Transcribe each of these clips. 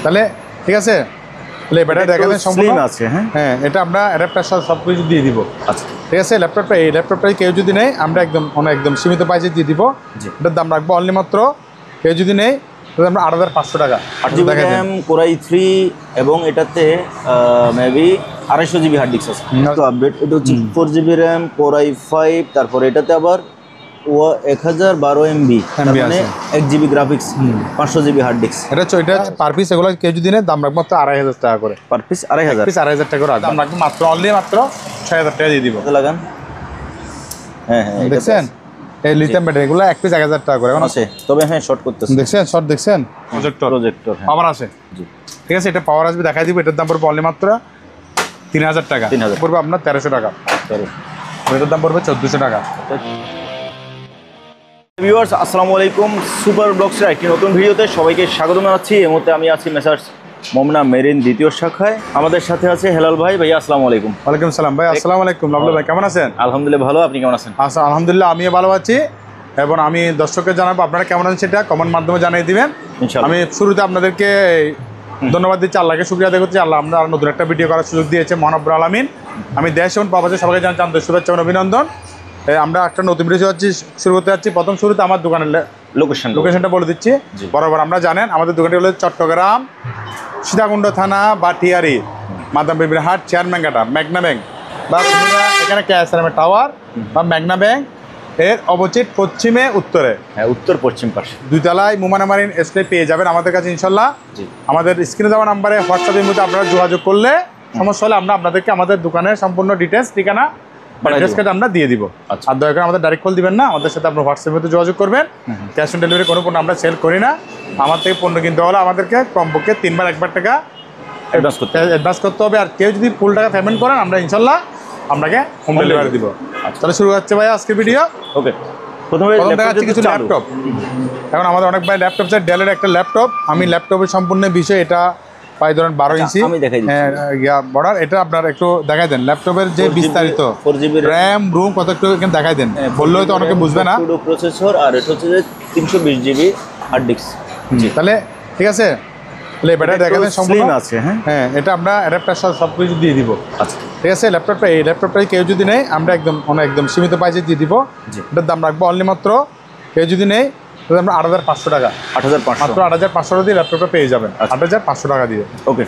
তাহলে ঠিক আছে, তাহলে ব্যাটারি দেখাতে সম্পূর্ণ আছে। হ্যাঁ, এটা আমরা অ্যাডাপ্টার সব কিছু দিয়ে দিব। আচ্ছা ঠিক আছে, এই ল্যাপটপটা কেউ যদি নেয় আমরা একদম সীমিত প্রাইসে দিয়ে দিব। এটার দাম রাখবো অনলি মাত্র, কেউ যদি নেয় আমরা ৮৫০০ টাকা। 8GB RAM Core i3 এবং এটাতে মেবি 250 জিবি হার্ড ডিস্ক আছে। তো আপডেট এটা হচ্ছে 4GB RAM Core i5, তারপর এটাতে আবার 1012 MB, মানে 1GB graphics, 500 GB hard disk. এটা পার পিস এগুলো কেউ যদি নেয় দাম রাখবো মাত্র ২৫০০ টাকা করে। পার পিস ২৫০০ টাকা করে দাম রাখবো মাত্র, অনলি মাত্র ৬০০০ টাকা দিয়ে দিব। লাগান। হ্যাঁ, দেখছেন এই লিথিয়াম ব্যাটারি এগুলো এক পিস ১০০০ টাকা করে আছে। তবে হ্যাঁ, শর্ট করতেছে, দেখছেন শর্ট, দেখছেন প্রজেক্টর পাওয়ার আছে। ঠিক আছে, এটা পাওয়ার আসবে দেখাই দিব। এটার দাম পড়বে অনলি মাত্র ৩০০০ টাকা। পড়বে আপনার ১৩০০ টাকা। এটার দাম পড়বে ১৪০০ টাকা। ভিউয়ার্স আসসালামু আলাইকুম, সুপার ব্লগসের একটি নতুন ভিডিওতে সবাইকে স্বাগত জানাচ্ছি। এই মুহূর্তে আমি আছি মেসার্স মোমনা মেরিন দ্বিতীয় শাখায়। আমাদের সাথে আছে হেলাল ভাই। ভাইয়া আসসালামু আলাইকুম। ওয়ালাইকুম সালাম ভাই। আসসালামু আলাইকুম। লাভলু ভাই কেমন আছেন? আলহামদুলিল্লাহ ভালো, আপনি কেমন আছেন? আচ্ছা আলহামদুলিল্লাহ আমিও ভালো আছি, এবং আমি দর্শককে জানাবো আপনারা কেমন আছেন সেটা কমেন্ট মাধ্যমে জানিয়ে দিবেন। আমি শুরুতে আপনাদেরকে ধন্যবাদ দিচ্ছি, আল্লাহকে শুকরিয়া আদায় করছি। আল্লাহ আমরা নতুন একটা ভিডিও করার সুযোগ দিয়েছে, মহান রব্বুল আলামিন। আমি দেশ এবং প্রবাসে সবাইকে জানাচ্ছি শুভেচ্ছা এবং অভিনন্দন। আমরা একটা নতুন ভিডিও শুরু করতে যাচ্ছি। প্রথম শুরুতে আমার দোকানের লোকেশনটা বলে দিচ্ছি। বরাবর আমরা জানেন আমাদের দোকানটি হলো চট্টগ্রাম সীতাকুণ্ড থানা বা টিআরই মাদাম বেবির হাট, চেয়ারম্যান ঘাটা, মেঘনা ব্যাংক বা এখানে কেএসআরএম টাওয়ার বা মেঘনা ব্যাংক এর অপোজিট পশ্চিমে উত্তরে, উত্তর পশ্চিম পাশে 2 তলায় মোমানা মারিন স্টে পেয়ে যাবেন আমাদের কাছে ইনশাল্লাহ। আমাদের স্ক্রিনে দেওয়া নাম্বারে হোয়াটসঅ্যাপের মধ্যে আপনারা যোগাযোগ করলে সমস্যা হলে আমরা আপনাদেরকে আমাদের দোকানের সম্পূর্ণ ডিটেলস, ঠিকানা, অ্যাড্রেস কার্ড আমরা দিয়ে দিব। আর দয়া করে আমাদের ডাইরেক্ট কল দিবেন না, আমাদের সাথে আপনার হোয়াটসঅ্যাপের মধ্যে যোগাযোগ করবেন। ক্যাশ অন ডেলিভারি কোনো পণ্য আমরা সেল করি না। আমার থেকে পণ্য কিনতে হলে আমাদেরকে কমপক্ষে 3 বার 1 বার টাকা অ্যাডভান্স করতে হবে। আর কেউ যদি ফুল টাকা পেমেন্ট করেন আমরা ইনশাল্লাহ আপনাকে হোম ডেলিভারি দিব। তাহলে শুরু হচ্ছে ভাই আজকের ভিডিও। ওকে, প্রথমে দেখাচ্ছি কিছু ল্যাপটপ। এখন আমাদের অনেক ভাই ল্যাপটপ চাই, ডেলের একটা ল্যাপটপ। আমি ল্যাপটপের সম্পূর্ণ বিষয় এটা প্রায় ধরেন 12 ইঞ্চি বর্ডার। এটা আপনার একটু দেখাই দেন ল্যাপটপের যে বিস্তারিত 4GB র্যাম রুম কত একটু এখানে দেখাই দেন, বললেও তো অনেকে বুঝবে না। প্রসেসর আর এটা হচ্ছে যে 320 জিবি হার্ড ডিস্ক। তাহলে ঠিক আছে, তাহলে ব্যাটারি দেখাতে সম্পূর্ণ আছে। হ্যাঁ, এটা আমরা অ্যাডাপ্টার সব কিছু দিয়ে দিব। আচ্ছা ঠিক আছে, এই ল্যাপটপটা কেউ যদি নেয় আমরা একদম সীমিত প্রাইসে দিয়ে দিব। এটার দাম রাখবো অনলি মাত্র, কেউ যদি নেয় আমরা ৮৫০০ টাকা। ৮৫০০ দিয়ে ল্যাপটপটা পেয়ে যাবেন, ৮৫০০ টাকা দিয়ে। ওকে,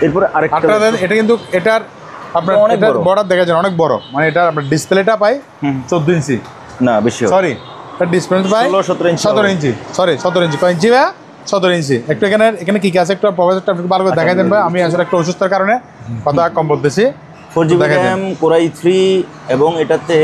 এরপরে আরেকটা এটা কিন্তু এটার আপনার বর্ডার দেখা যায় অনেক বড়, মানে এটা আপনার ডিসপ্লেটা পাই 14 ইঞ্চি না বেশি, সরি এটা ডিসপ্লে পাই 17 ইঞ্চি, সরি 17 ইঞ্চি, কয় ইঞ্চি ভাই? 17 ইঞ্চি। একটু এখানে কি আছে একটু প্রফেসরটা একটু ভালো করে দেখাই দেন ভাই। আমি আসলে একটা অসুস্থতার কারণে কথা কম বলতেছি। 4GB RAM Core i3 এবং এটাতে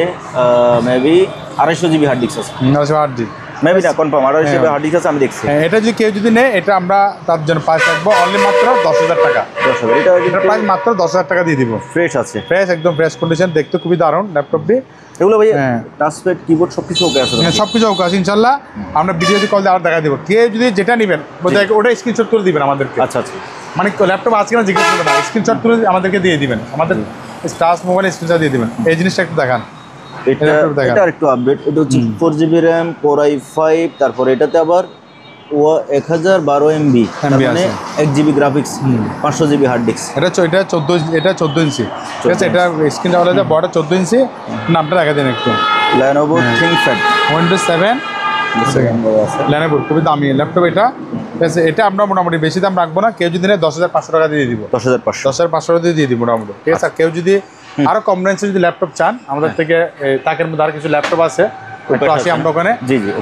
মেবি 250 জিবি হার্ড ডিস্ক আছে। 250 মেবি না কনফার্ম 250 জিবি হার্ড ডিস্ক আছে, আমি দেখছি। এটা যদি কেউ যদি নেয় এটা আমরা তার জন্য প্রাইস রাখবো অনলি মাত্র 10,000 টাকা। 10,000 এটা প্রাইস মাত্র 10,000 টাকা দিয়ে দিব। ফ্রেশ আছে, একদম ফ্রেশ কন্ডিশন, দেখতে খুবই দারুণ ল্যাপটপটি। এগুলো ভাই টাচপ্যাড কিবোর্ড সবকিছু ওকে আছে? সবকিছু ওকে আছে ইনশাআল্লাহ। আমরা ভিডিওতে কল দিয়ে আর দেখা দিব। কেউ যদি যেটা নেবেন ওটা স্ক্রিনশট তুলে দিবেন আমাদেরকে। আচ্ছা আচ্ছা, মানে ল্যাপটপ আছে কিনা জিজ্ঞেস করবেন না, স্ক্রিনশট তুলে আমাদেরকে দিয়ে দিবেন। আমাদের টাচ মোবাইল স্ক্রিনশট দিয়ে দিবেন। এই জিনিসটা একটু দেখান। এটা আরেকটু আপডেট। এটা হচ্ছে 4GB RAM Core i5, তারপর এটাতে আবার 1012 MB, মানে 1GB graphics, 500 GB hard disk. এটা 14 ইঞ্চি। ঠিক আছে, এটা স্ক্রিনটা হলো যে বড় 14 ইঞ্চি। নামটা দেখা দেন একটু। Lenovo ThinkPad Windows 7 Lenovo, খুবই দামি ল্যাপটপ এটা। ঠিক আছে, এটা আমরা মোটামুটি বেশি দাম রাখবো না। কেউ যদি নেয় 10,500 টাকা দিয়ে দিব। 10,500 দিয়ে দিব মোটামুটি। ঠিক আছে, আর কেউ যদি আরো কম রেঞ্জে যদি ল্যাপটপ চান আমাদের থেকে, তাকের মধ্যে আরো কিছু ল্যাপটপ আছে আসি আমরা ওখানে।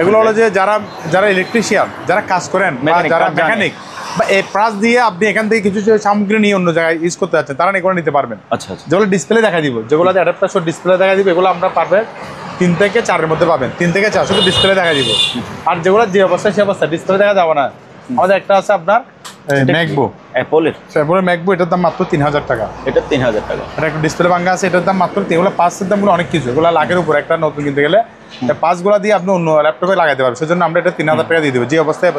এগুলো হলো যে যারা ইলেকট্রিশিয়ান, যারা কাজ করেন, যারা মেকানিক বা এই প্রাস দিয়ে আপনি এখান থেকে কিছু সামগ্রী নিয়ে অন্য জায়গায় ইউজ করতে যাচ্ছেন, তারা এগুলো নিতে পারবেন। আচ্ছা, যেগুলো ডিসপ্লে দেখা দিব, যেগুলো অ্যাডাপ্টার সহ ডিসপ্লে দেখা দিব, এগুলো আমরা পারবেন 3 থেকে 4 মধ্যে পাবেন। 3 থেকে 4 শুধু ডিসপ্লে দেখা দিব। আর যেগুলো যে অবস্থায় সে অবস্থায় ডিসপ্লে দেখা যাবে না। আমাদের একটা আছে আপনার ম্যাকবুক, অ্যাপলের ম্যাকবুক, এটার দাম মাত্র 3,000 টাকা। এটা 3,000 টাকা। এটা একটা ডিসপ্লে ভাঙ্গা আছে, এটার দাম মাত্র। এগুলো পাঁচের দামগুলো অনেক কিছু, এগুলো লাখের উপর একটা নতুন কিনতে গেলে। পাঁচগুলো দিয়ে আপনি অন্য ল্যাপটপে লাগাতে পারবেন। সেজন্য আমরা এটা 3,000 টাকা দিয়ে দেবো, যে অবস্থায়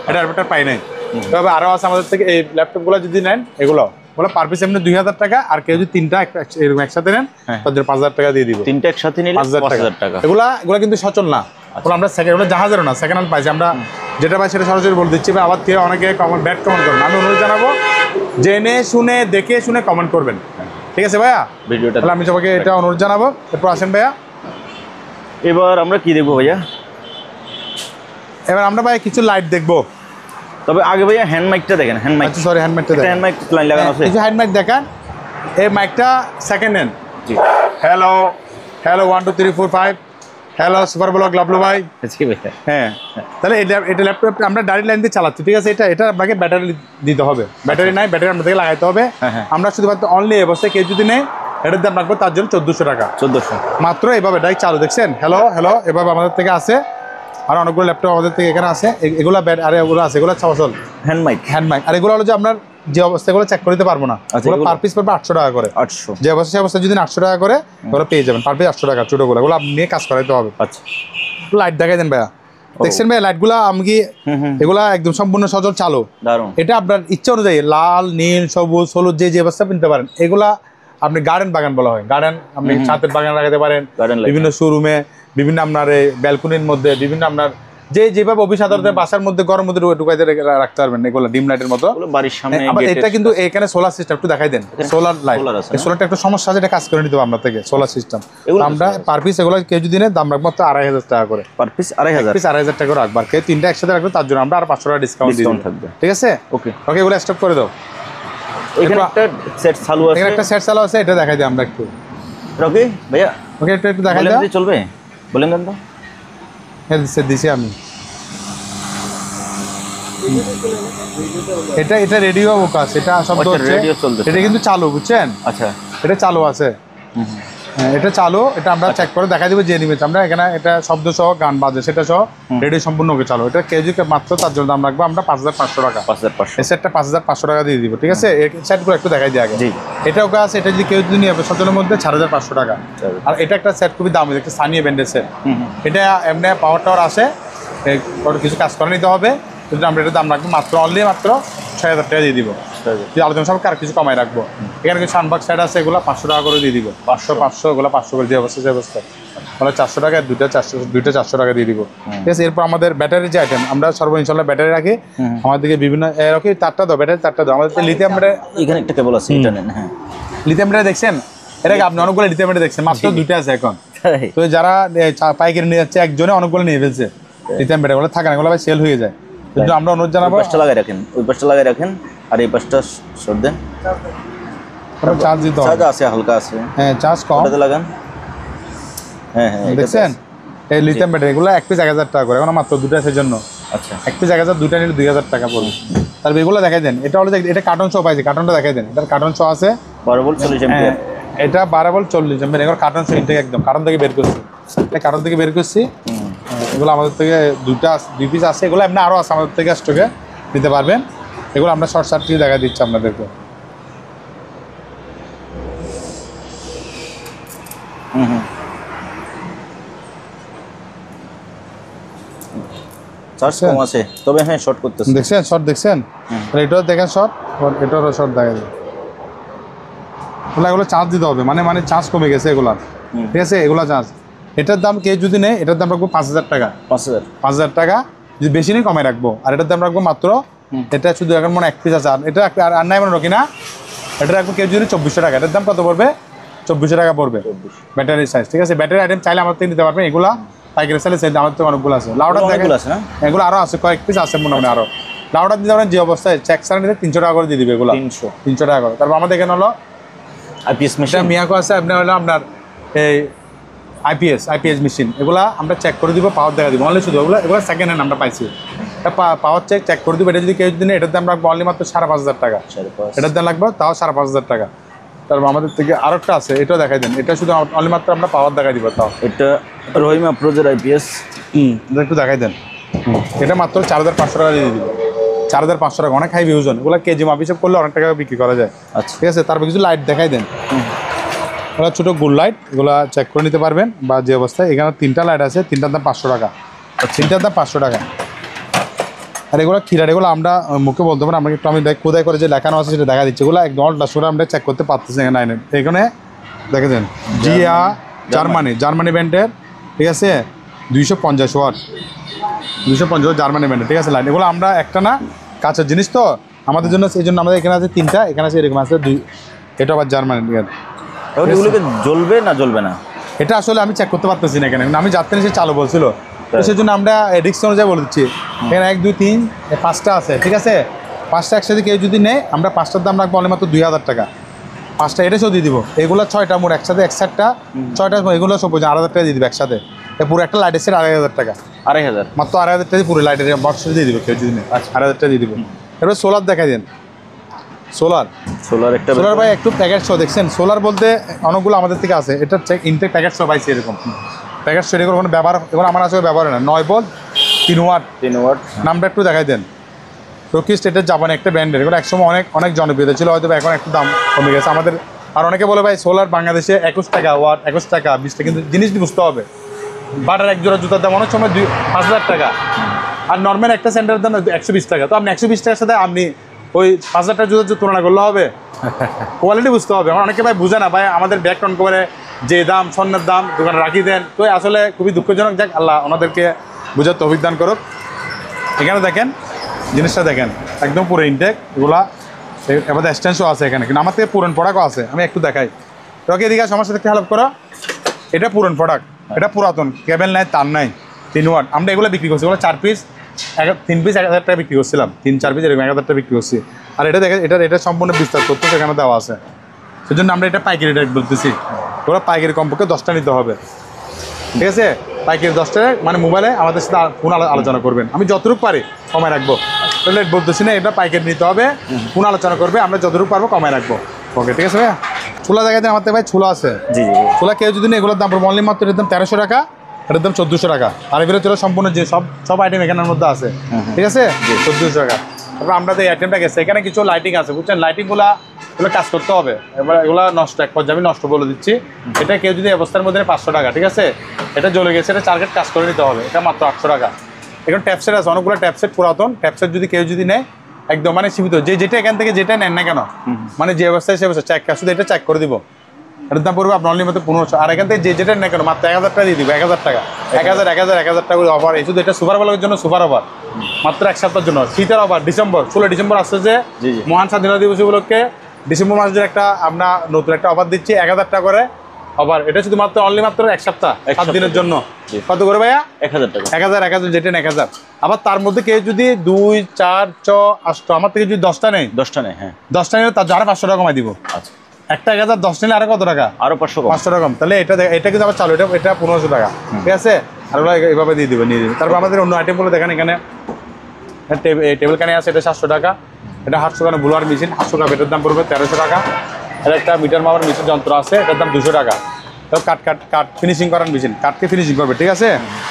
এটা অ্যাডাপ্টার পাই নাই। তবে আরও আছে আমাদের থেকে এই ল্যাপটপগুলো যদি নেন, এগুলো পার পিস এমনি 2,000 টাকা। আর কেউ যদি 3টা এরকম একসাথে নেন তাদের 5,000 টাকা দিয়ে দিব। 3টা একসাথে নিলে 5,000 টাকা। এগুলো কিন্তু সচল না, আমরা জাহাজেরও না, সেকেন্ড হ্যান্ড পাইছি আমরা। যেটা ভাই সেটা সরাসরি বলে দিচ্ছি ভাই। আবার কেউ অনেকে ব্যাড কমেন্ট করবেন, আমি অনুরোধ জানাবো জেনে শুনে দেখে শুনে কমেন্ট করবেন, ঠিক আছে ভাইয়া? ভিডিওটা তাহলে আমি সবাইকে এটা অনুরোধ জানাবো। এরপর আসেন ভাইয়া, এবার আমরা কি দেখবো ভাইয়া? এবার আমরা ভাই কিছু লাইট দেখবো। তবে আগে ভাইয়া হ্যান্ড মাইকটা দেখেন, হ্যান্ড মাইক, আচ্ছা সরি, হ্যান্ড মাইকটা দেখেন। হ্যান্ড মাইক লাইন লাগানো আছে, কিছু হ্যান্ড মাইক দেখান। এই মাইকটা সেকেন্ড হ্যান্ড। জি hello hello 1 2 3 4 5, hello super blog Lovelu ভাই। জি ভাইয়া। হ্যাঁ, তাহলে এটা ল্যাপটপ আমরা ডাইরেক্ট লাইন দিয়ে চালাচ্ছি, ঠিক আছে? এটা আপনাকে ব্যাটারি দিতে হবে, ব্যাটারি নাই, ব্যাটারি আমাদেরকে লাগাইতে হবে। আমরা শুধুমাত্র অনলি এই অবস্থায় কেউ যদি নেই, এটার দাম রাখবো তার জন্য 1400 টাকা 1400 মাত্র। এভাবে ডাইরেক্ট চালু, দেখছেন? হ্যালো হ্যালো এভাবে আমাদের থেকে আসে। আর অনেকগুলো ল্যাপটপ আমাদের থেকে এখানে আছে, এগুলো আর এগুলো আছে, এগুলো চল হ্যান্ড মাইক, হ্যান্ড মাইক। আর এগুলো হলো যে আপনার যে অবস্থা, এগুলো চেক করতে পারবো না, এগুলো পার পিস পড়বে 800 টাকা করে। 800 যে অবস্থা সে অবস্থা যদি 800 টাকা করে ওগুলো পেয়ে যাবেন, পার পিস 800 টাকা। ছোটোগুলো এগুলো আপনি নিয়ে কাজ করাইতে হবে। আচ্ছা, লাইট দেখাই দেন ভাইয়া, দেখছেন ভাই লাইটগুলো? আমি কি এগুলা একদম সম্পূর্ণ সচল চালু। দারুণ। এটা আপনার ইচ্ছা অনুযায়ী লাল, নীল, সবুজ, হলুদ যে অবস্থা কিনতে পারেন। এগুলা আপনি গার্ডেন বাগান বলা হয়, গার্ডেন আপনি ছাদের বাগান লাগাতে পারেন, বিভিন্ন শোরুমে, বিভিন্ন আপনার এই ব্যালকনির মধ্যে, বিভিন্ন আপনার যেভাবে অফিস আদালতে বাসার মধ্যে গরম মধ্যে ঢুকাইতে রাখতে পারবেন, এগুলো ডিম লাইটের মতো। বাড়ির সামনে আবার এটা কিন্তু এখানে সোলার সিস্টেম, একটু দেখাই দেন। সোলার লাইট, এই সোলারটা একটু সমস্যা আছে, এটা কাজ করে নিতে হবে আপনার থেকে সোলার সিস্টেম। আমরা পার পিস এগুলো কেউ যদি নেয় দাম রাখবো 2500 টাকা করে, পার পিস 2500 টাকা করে রাখবো। আর কেউ তিনটা একসাথে রাখবে তার জন্য আমরা আর 500 টাকা ডিসকাউন্ট থাকবে, ঠিক আছে? ওকে ওকে, এগুলো স্টপ করে দাও। এখানে একটা সেট চালু আছে, এখানে একটা সেট চালু আছে, এটা দেখাই দিই আমরা একটু। ওকে ভাইয়া, ওকে একটু দেখাই দাও, চলবে? বলেন দেন তো। হ্যাঁ দিছি আমি। এটা রেডিও ফোকাস, এটা শব্দ হচ্ছে, এটা কিন্তু চালু, বুঝছেন? আচ্ছা, এটা চালু আছে। হ্যাঁ, এটা চালু, এটা আমরা চেক করে দেখা দিব যে নিমেছে আমরা এখানে। এটা শব্দ সহ গান বাজে, সেটা সহ রেডিও সম্পূর্ণ ওকে চালু। এটা কেজিকে মাত্র তার জন্য দাম রাখবো আমরা 5500 টাকা। 5500 এই সেটটা 5500 টাকা দিয়ে দিব, ঠিক আছে? এই সেটগুলো একটু দেখাই দিই আগে। জি, এটা ওকে আছে, এটা যদি কেউ যদি নিয়ে যাবে সচলের মধ্যে 4500 টাকা। আর এটা একটা সেট খুবই দামি, একটা সানিয়ে ব্যান্ডের সেট। এটা এমনি পাওয়ার টাওয়ার আসে, কিছু কাজ করে নিতে হবে, কিন্তু আমরা এটার দাম রাখবো মাত্র অনলি মাত্র 6000 টাকা দিয়ে দিব। যদি আলোচনা সব আর কিছু কমাই রাখবো। এখানে কিছু সানবাক্স সাইড আছে, এগুলো 500 টাকা করে দিয়ে দিব। 500 এগুলো 500 করে যে অবস্থা, যে অবস্থা মানে 400 টাকা, দুইটা 400 টাকা দিয়ে দিব, ঠিক আছে? এরপর আমাদের ব্যাটারি যে আইটেম, আমরা সর্বনিম্ন ব্যাটারি রাখি আমাদেরকে বিভিন্ন এরকম। তারটা দাও, ব্যাটারি তারটা দাও। আমাদের লিথিয়াম ব্যাটারি, এখানে একটা কেবল আছে, এটা নেন। হ্যাঁ, লিথিয়াম ব্যাটারি দেখছেন? এটাকে আপনি অনেকগুলো লিথিয়াম ব্যাটারি দেখছেন, মাত্র দুইটা আছে এখন। তো যারা পাইকারি নিয়ে যাচ্ছে, একজনে অনেকগুলো নিয়ে ফেলছে লিথিয়াম ব্যাটারিগুলো, থাকে না, এগুলো ভাই সেল হয়ে যায়। কিন্তু আমরা অনুরোধ জানাবো, পাঁচটা লাগাই রাখেন, ওই পাঁচটা লাগাই রাখেন, আর এই পাঁচটা সর দেন। চার্জ দিতে হবে, চার্জ আছে, হালকা আছে। হ্যাঁ চার্জ কম, ওটাতে লাগান। হ্যাঁ হ্যাঁ, দেখছেন? এই লিথিয়াম ব্যাটারি এগুলো এক পিস 1000 টাকা করে, এখন মাত্র দুটো আছে জন্য। আচ্ছা, এক পিস 1000, দুটা নিলে 2000 টাকা পড়বে। তারপর এগুলো দেখাই দেন। এটা হলো এটা কার্টন শো পাইছে, কার্টনটা দেখাই দেন। এটার কার্টন শো আছে 12 ভোল্ট 40 অ্যাম্পিয়ার। এটা 12 ভোল্ট 40 অ্যাম্পিয়ার। এগুলো কার্টন শো ইনটেক, একদম কার্টন থেকে বের করছি, এটা কার্টন থেকে বের করছি। এগুলো আমাদের থেকে দুই পিস আছে, এগুলো এমনি আরও আছে আমাদের থেকে স্টকে, নিতে পারবেন। এগুলো আমরা শর্ট সার্কিট দেখা দিচ্ছি আপনাদেরকে। চার্জ কম আছে, তবে হ্যাঁ শর্ট করতেছে। দেখছেন শর্ট? দেখছেন? এটাও দেখেন শর্ট, এটারও শর্ট দেখা যায়। এগুলো চার্জ দিতে হবে, মানে চার্জ কমে গেছে এগুলার, ঠিক আছে? এগুলো চার্জ, এটার দাম কেউ যদি নেয়, এটার দাম রাখবো 5000 টাকা। 5000 টাকা যদি বেশি নেই কমাই রাখবো। আর এটার দাম রাখবো মাত্র, এটা শুধু এখন মনে এক পিস আছে, আর এটা আর নাই মনে রাখি না, এটা রাখবো কেউ যদি 2400 টাকা। এটার দাম কত পড়বে? 2400 টাকা পড়বে ব্যাটারি সাইজ, ঠিক আছে? ব্যাটারি আইটেম চাইলে আমার থেকে নিতে পারবেন। এগুলা পাইকারি চাইলে আমার থেকে অনেকগুলো আছে। লাউডার দেখেন, এগুলো আরও আছে, কয়েক পিস আছে মনে হয় আরও। লাউডার দিতে পারেন যে অবস্থায়, চেক ছাড়া নিতে 300 টাকা করে দিয়ে দিবে এগুলো, 300 টাকা করে। তারপর আমাদের এখানে হলো আইপিএস মেশিন, মিয়াকো আছে, আপনার হলো আপনার এই আইপিএস মেশিন। এগুলো আমরা চেক করে দিব, পাওয়ার দেখা দিব অনলি শুধু। এগুলো সেকেন্ড হ্যান্ড আমরা পাইছি, পাওয়ার চেক করে দিব। এটা যদি কেউ যদি এটার দাম রাখবো অনলি মাত্র 5500 টাকা। এটার দাম লাগবে তাও 5500 টাকা। তারপর আমাদের থেকে আরেকটা আছে, এটাও দেখাই দেন। এটা শুধু অনলি মাত্র আমরা পাওয়ার দেখাই দিব, তাও এটা রহিমা প্রোজের আইপিএস। এটা একটু দেখাই দেন। এটা মাত্র 4500 টাকা দিয়ে দিব। 4500 টাকা, অনেক হাই ভিউজন। এগুলো কেজি মাপ হিসাব করলে অনেক টাকা বিক্রি করা যায়। আচ্ছা, ঠিক আছে? তারপর কিছু লাইট দেখাই দেন। ওগুলো ছোটো গোল লাইট, এগুলো চেক করে নিতে পারবেন বা যে অবস্থায়। এখানে 3টা লাইট আছে, 3টার দাম 500 টাকা। 3টার দাম 500 টাকা। আর এগুলো খিরার, এগুলো আমরা মুখে বলতে পারি, আমরা একটু আমি কোথায় করে যে লেখানো আছে সেটা দেখা দিচ্ছি। এগুলো একদম অল্টা সুরে আমরা চেক করতে পারতেছি এখানে। এখানে দেখে দেন, জার্মানি ব্র্যান্ডের, ঠিক আছে? 250 ওয়াট। 250 জার্মানি ব্র্যান্ডের, ঠিক আছে লাইট। এগুলো আমরা একটা না, কাঁচের জিনিস তো আমাদের জন্য, সেই জন্য আমাদের এখানে আছে 3টা, এখানে আছে এরকম আছে 2, এটা আবার জার্মানি। তাহলে এগুলোকে জ্বলবে না জ্বলবে না? এটা আসলে আমি চেক করতে পারতেছি না এখানে, আমি যাতে সে চালু বলছিল, তো সেই জন্য আমরা এডিক্স অনুযায়ী বলে দিচ্ছি। এখানে 1 2 3 5টা আছে, ঠিক আছে। 5টা একসাথে কেউ যদি নেয়, আমরা 5টার দাম রাখবো অনলি মাত্র 2000 টাকা। 5টা এটা সব দিয়ে দিব। এগুলো 6টা মোট একসাথে, এক সেটটা 6টা, এগুলো সব 8000 টাকা দিয়ে দিবে একসাথে। পুরো একটা লাইটের সেট 2500 টাকা। 2500 মাত্র 2500 টাকা দিয়ে পুরো লাইটের বক্স দিয়ে দিবে কেউ যদি নেয়। 2500 টাকা দিয়ে দিব। এবার সোলার দেখা দেন। সোলার একটা, সোলার ভাই একটু প্যাকেট শো দেখছেন। সোলার বলতে অনেকগুলো আমাদের থেকে আছে, এটা ইনটেক প্যাকেট শো পাইছি এরকম প্যাকেট শো। এগুলো কোনো ব্যবহার, এবার আমার আসলে ব্যবহার না। 9 ভোল্ট 3 ওয়াট। নামটা একটু দেখাই দেন। রকিস্ট, এটা জাপানি একটা ব্র্যান্ডের। এগুলো একসময় অনেক জনপ্রিয়তা ছিল, হয়তো এখন একটু দাম কমে গেছে আমাদের। আর অনেকে বলে ভাই সোলার বাংলাদেশে 21 টাকা ওয়াট, 21 টাকা 20 টাকা, কিন্তু জিনিসটি বুঝতে হবে। বাটার এক জোড়া জুতার দাম অনেক সময় 5000 টাকা, আর নর্মাল একটা স্যান্ডেলের দাম 120 টাকা। তো আপনি 120 টাকার সাথে আপনি ওই 5000 টাকা জুতার তুলনা করলে হবে? কোয়ালিটি বুঝতে হবে। আমার অনেকে ভাই বুঝে না ভাই, আমাদের ব্যাগ টন করে যে দাম, স্বর্ণের দাম দোকানে রাখি দেন। তো আসলে খুবই দুঃখজনক। যাক, আল্লাহ ওনাদেরকে বুঝার তৌফিক দান করুক। এখানে দেখেন জিনিসটা দেখেন, একদম পুরো ইনটেক। এগুলা এবার এক্সটেন্সও আছে এখানে, কিন্তু আমার থেকে পুরন প্রোডাক্টও আছে। আমি একটু দেখাই। রকি এদিকে সমস্যা থেকে হেল্প করো। এটা পুরন প্রোডাক্ট, এটা পুরাতন, কেবেল নাই, তার নাই, 3 ওয়াট। আমরা এগুলো বিক্রি করছি, এগুলো 4 পিস 3 পিস 1000 টাকা বিক্রি করছিলাম, 3-4 পিস এরকম 1000 টাকা বিক্রি করছি। আর এটা দেখেন, এটা সম্পূর্ণ বিস্তার তথ্য সেখানে দেওয়া আছে। সেই জন্য আমরা এটা পাইকারি রেট বলতেছি। ওরা পাইকারি কমপক্ষে 10টা নিতে হবে, ঠিক আছে। পাইকারি 10টা, মানে মোবাইলে আমাদের সাথে ফোন আলোচনা করবেন। আমি যতটুকু পারি কমায় রাখবো, রেট বলতেছি না। এটা পাইকারি নিতে হবে, ফোন আলোচনা করবে, আমরা যতটুকু পারবো কমায় রাখবো। ওকে, ঠিক আছে ভাইয়া। ছোলা দেখাতে আমার ভাই ছোলা আছে। জি। ছোলা কেউ যদি নেই, এগুলোর দাম পড়বে অনলি মাত্র এর দাম 1300 টাকা, এটার দাম 1400 টাকা। আর এগুলো ছোলা সম্পূর্ণ যে সব আইটেম এখানের মধ্যে আছে, ঠিক আছে, 1400 টাকা। তারপর আমরা যে আইটেমটা গেছে, এখানে কিছু লাইটিং আছে, বুঝছেন। লাইটিংগুলো এগুলো কাজ করতে হবে। এবার এগুলো নষ্ট, এক পর্যায়ে আমি নষ্ট বলে দিচ্ছি। এটা কেউ যদি অবস্থার মধ্যে 500 টাকা, ঠিক আছে। এটা জ্বলে গেছে, এটা টার্গেট কাজ করে নিতে হবে, এটা মাত্র 800 টাকা। এখন ট্যাপসেট আছে অনেকগুলো, ট্যাপসেট পুরাতন ট্যাপসেট যদি কেউ যদি নেয়, একদম মানে সীমিত, যেটা এখান থেকে যেটা নেন না কেন, মানে যে অবস্থায় সে অবস্থা চেক, শুধু এটা চেক করে দিব। এটার দাম পড়বে আপনার অনলি মাত্র 1500। আর এখান থেকে যেটা নেন কেন মাত্র 1000 টাকা দিয়ে দিব। 1000 টাকা, 1000 টাকা করে অফার। এই শুধু এটা সুপার বলার জন্য সুপার অফার, মাত্র 1 সপ্তাহের জন্য। শীতের অফার, 16 ডিসেম্বর আসছে যে মহান স্বাধীনতা দিবস উপলক্ষে, ডিসেম্বর মাসের একটা আমরা নতুন একটা অফার দিচ্ছি, 1000 টাকা করে অফার। এটা শুধু মাত্র অনলি মাত্র 1 সপ্তাহ, 7 দিনের জন্য। কত করে ভাইয়া? 1000 টাকা। 1000 যেটা 1000। আবার তার মধ্যে কেউ যদি 2, 4, 6, 8, আমার থেকে যদি 10টা নেই, 10টা নেই, হ্যাঁ 10টা নিলে তার আরো 500 টাকা কমাই দিব। আচ্ছা, একটা 1000 10 নিলে আরো কত টাকা? আরো 500 টাকা কম। তাহলে এটা কিন্তু আবার চালু, এটা 1500 টাকা, ঠিক আছে। আর ওরা এভাবে দিয়ে দিবে, নিয়ে দিবে। তারপর আমাদের অন্য আইটেমগুলো দেখেন, এখানে টেবিল কানে আছে, এটা 700 টাকা। এটা 800 টাকা ব্লোয়ার মেশিন, 800 টাকা। এটার দাম পড়বে 1300 টাকা। এটা একটা মিটার মাপার মেশিন যন্ত্র আছে, এটার দাম 200 টাকা। তো কাঠ ফিনিশিং করার মেশিন, কাঠকে ফিনিশিং করবে, ঠিক আছে।